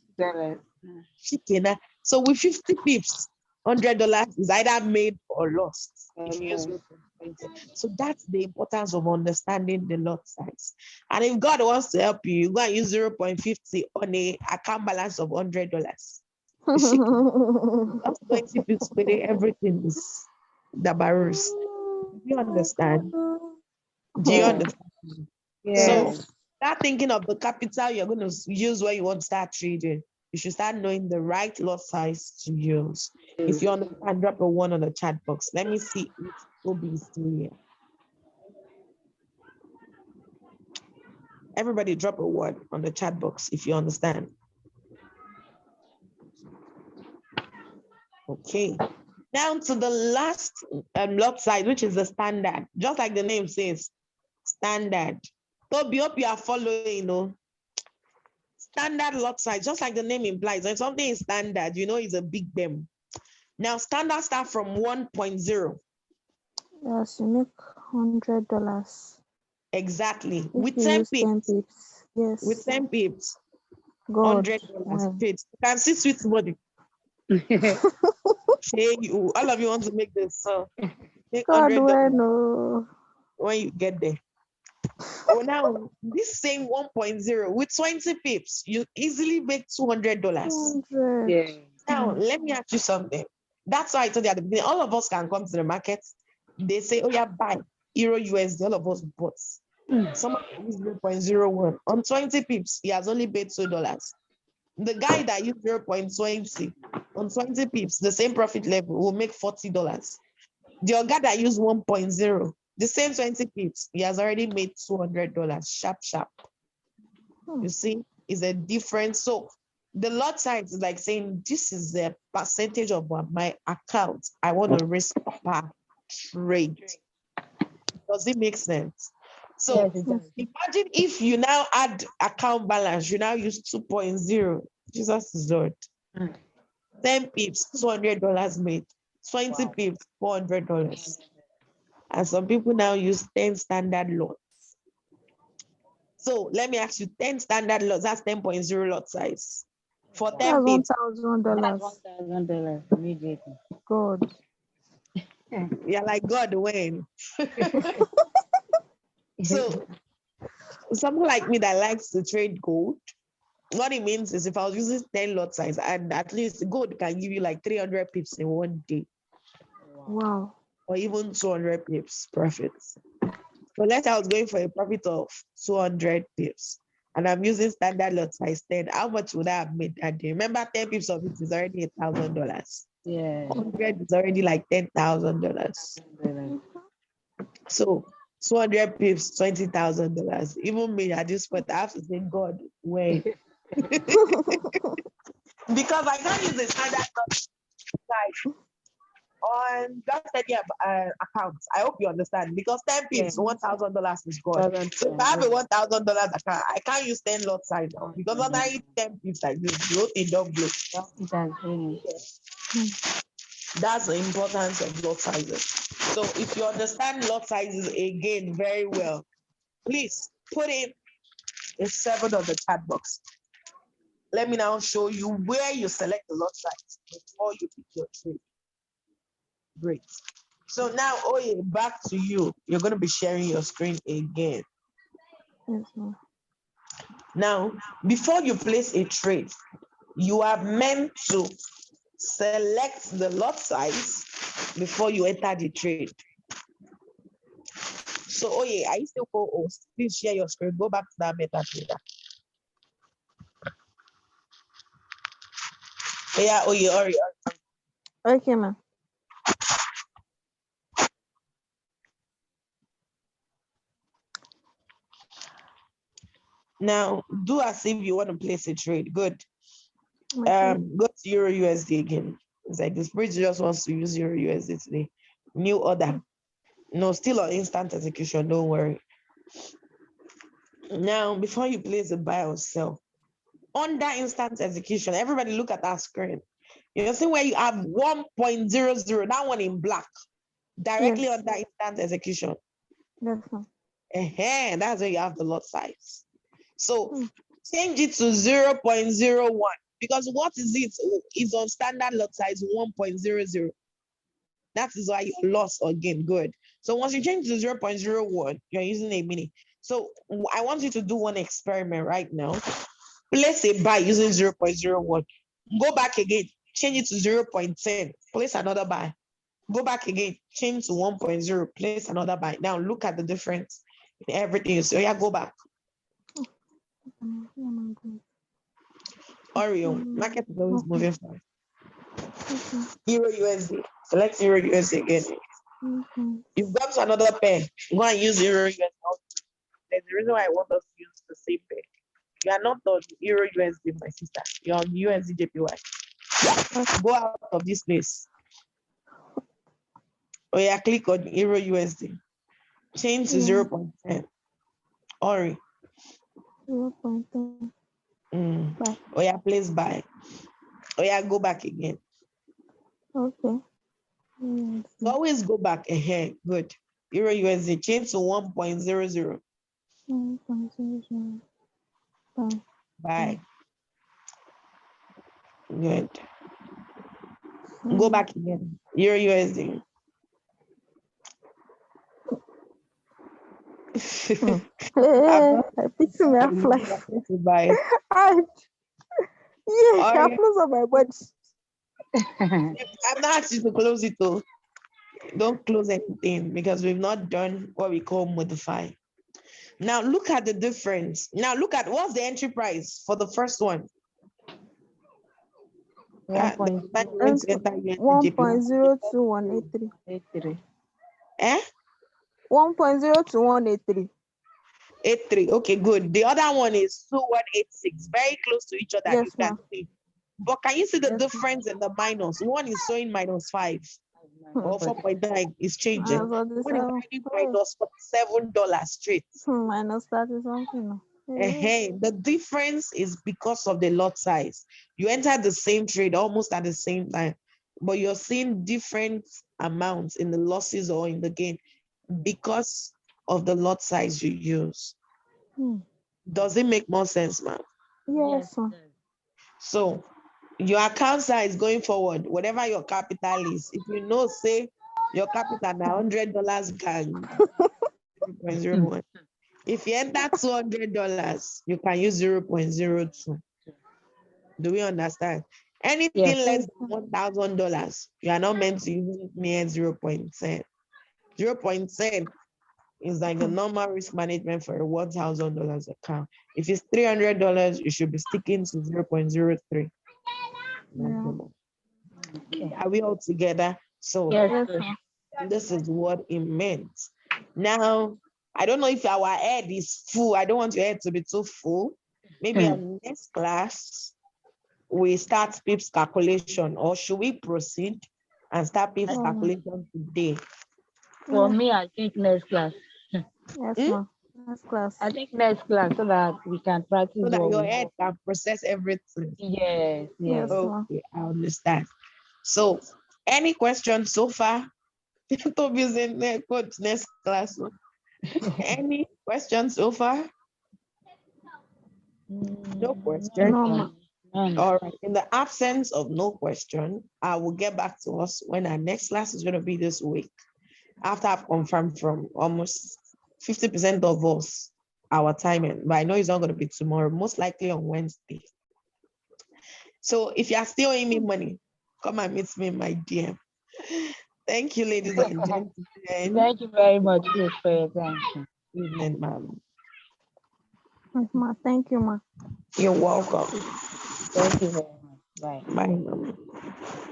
$20. so with 50 pips, $100 is either made or lost. If you use 0.20. So that's the importance of understanding the lot size. And if God wants to help you, you go and use 0.50 on a account balance of $100. That's 20 pips per day, everything is the barrels. Do you understand? Do you understand? So start thinking of the capital you're going to use when you want to start trading. You should start knowing the right lot size to use. If you understand, drop a 1 on the chat box. Let me see if Obi is still here. Everybody drop a 1 on the chat box if you understand. Okay. Down to the last lot size, which is the standard. Just like the name says, standard. Toby, hope you are following, you know. Standard lot size, just like the name implies, when something is standard, you know it's a big BEM. Now, standard start from 1.0. Yes, you make $100. Exactly. If With you 10 use 10 pips. pips. Yes. With 10 pips. God. $100 Well. paid. You can see sweet money. Say you, all of you want to make this. So make God, $100 well, no. when you get there. Oh, now this same 1.0 with 20 pips, you easily make $200. 200. Now, let me ask you something. That's why I told you at the beginning, all of us can come to the market. They say, oh yeah, buy Euro USD, all of us bought. Someone used 0.01. On 20 pips, he has only paid $2. The guy that used 0.20 on 20 pips, the same profit level, will make $40. The guy that used 1.0, the same 20 pips, he has already made $200. Sharp. You see, it's a difference. So the lot size is like saying, this is the percentage of my account I want to risk per trade. Does it make sense? So imagine if you now add account balance, you now use 2.0. Jesus is Lord. 10 pips, $200 made. 20 pips, $400. And some people now use 10 standard lots. So let me ask you, 10 standard lots, that's 10.0 lot size. For 10 pips, $1,000. $1,000 immediately. God. you're like, God, when? So someone like me that likes to trade gold, what it means is if I was using 10 lot size, and at least gold can give you like 300 pips in one day. Wow. Or even 200 pips profits. So let's say I was going for a profit of 200 pips and I'm using standard lot size 10. How much would I have made that day? Remember, 10 pips of it is already $1,000. Yeah. 100 is already like $10,000. So 200 pips, $20,000. Even me at this point, I have to say, God, wait. Because I can't use the standard lot size on just any account. I hope you understand. Because 10 pips, $1,000 is gone. So if I have a $1,000 account, I can't use 10 lot size now. Because when I use 10 pips like this, the whole thing don't blow. That's the importance of lot sizes. So if you understand lot sizes again very well, please put in a 7 on the chat box. Let me now show you where you select the lot size before you pick your trade. Great. So now, Oye, back to you. You're going to be sharing your screen again. Yes, ma'am. Now, before you place a trade, you are meant to select the lot size before you enter the trade. So, Oye, are you still co-host? Please share your screen. Go back to that MetaTrader. Yeah, Oye, Ori. Okay, ma'am. Now, do as if you want to place a trade. Good. Okay. Go to Euro USD again. It's like this bridge just wants to use Euro USD today. New order. No, still on instant execution. Don't worry. Now, before you place a buy or sell, under instant execution, everybody look at that screen. You see where you have 1.00, that one in black, directly Yes. under instant execution. Yes, ma'am. That's where you have the lot size. So change it to 0.01 because what is it? It's on standard lot size 1.00. That is why you lost or gain. Good. So once you change to 0.01, you're using a mini. So I want you to do one experiment right now. Place a buy using 0.01. Go back again, change it to 0.10. Place another buy. Go back again, change to 1.0. Place another buy. Now look at the difference in everything. So yeah, go back. Oreo, market is always moving fast. Euro USD. Select Euro USD again. You've got to another pair. Go and use Euro USD. There's a reason why I want us to use the same pair. You are not on Euro USD, my sister. You're on USD JPY. Go out of this place. Oh yeah, click on Euro USD. Change to 0.10. Ori. 0.10. Oh yeah, please buy. Oh yeah, go back again. Okay. So always go back ahead. Good. Euro USD. Change to 1.00. 1.00. Bye. Buy. Good. Go back again. Euro USD. Hey, I pity me a fly. Buy. Yeah, I close on my body. I'm not asking you to close it though. Don't close anything because we've not done what we call modify. Now look at the difference. Now look at what's the entry price for the first one. 1.02183. Eh? 1.02183. 83. Okay, good. The other one is 2186. Very close to each other. Yes, You can see. But can you see the difference in the minus? One is showing -5 or 4.9 is changing. One is already -$47 straight. Minus that is something. Hey, the difference is because of the lot size. You enter the same trade almost at the same time, but you're seeing different amounts in the losses or in the gain because of the lot size you use. Does it make more sense, ma'am? Yes. So your account size going forward, whatever your capital is, if you know, say your capital now $100 can 0.01. If you enter $200, you can use 0.02. Do we understand? Anything less than $1,000, you are not meant to use near 0.10. 0.10 It's like a normal risk management for a $1,000 account. If it's $300, you should be sticking to 0.03. Yeah. Okay. Are we all together? So Yes, Yes, coach. ma. this is what it meant. Now, I don't know if our head is full. I don't want your head to be too full. Maybe on next class, we start PIP's calculation, or should we proceed and start PIP's calculation today? For me, I think next class. Yes, ma. Next class. I think next class so that we can practice So that what your we head know. can process everything. Yes, yes. Yes, ma. Okay, I understand. So, any questions so far? Toby's in there, coach, next class. Any questions so far? No question. No, ma. All right. In the absence of no question, I will get back to us when our next class is going to be this week. After I've confirmed from almost 50% of us our timing, but I know it's not going to be tomorrow, most likely on Wednesday. So if you are still owing me money, come and meet me in my DM. Thank you, ladies and gentlemen. Thank you very much, coach, for your time. Evening, ma'am. Yes, ma. Thank you, ma. You're welcome. Thank you very much. Bye. Bye, ma'am.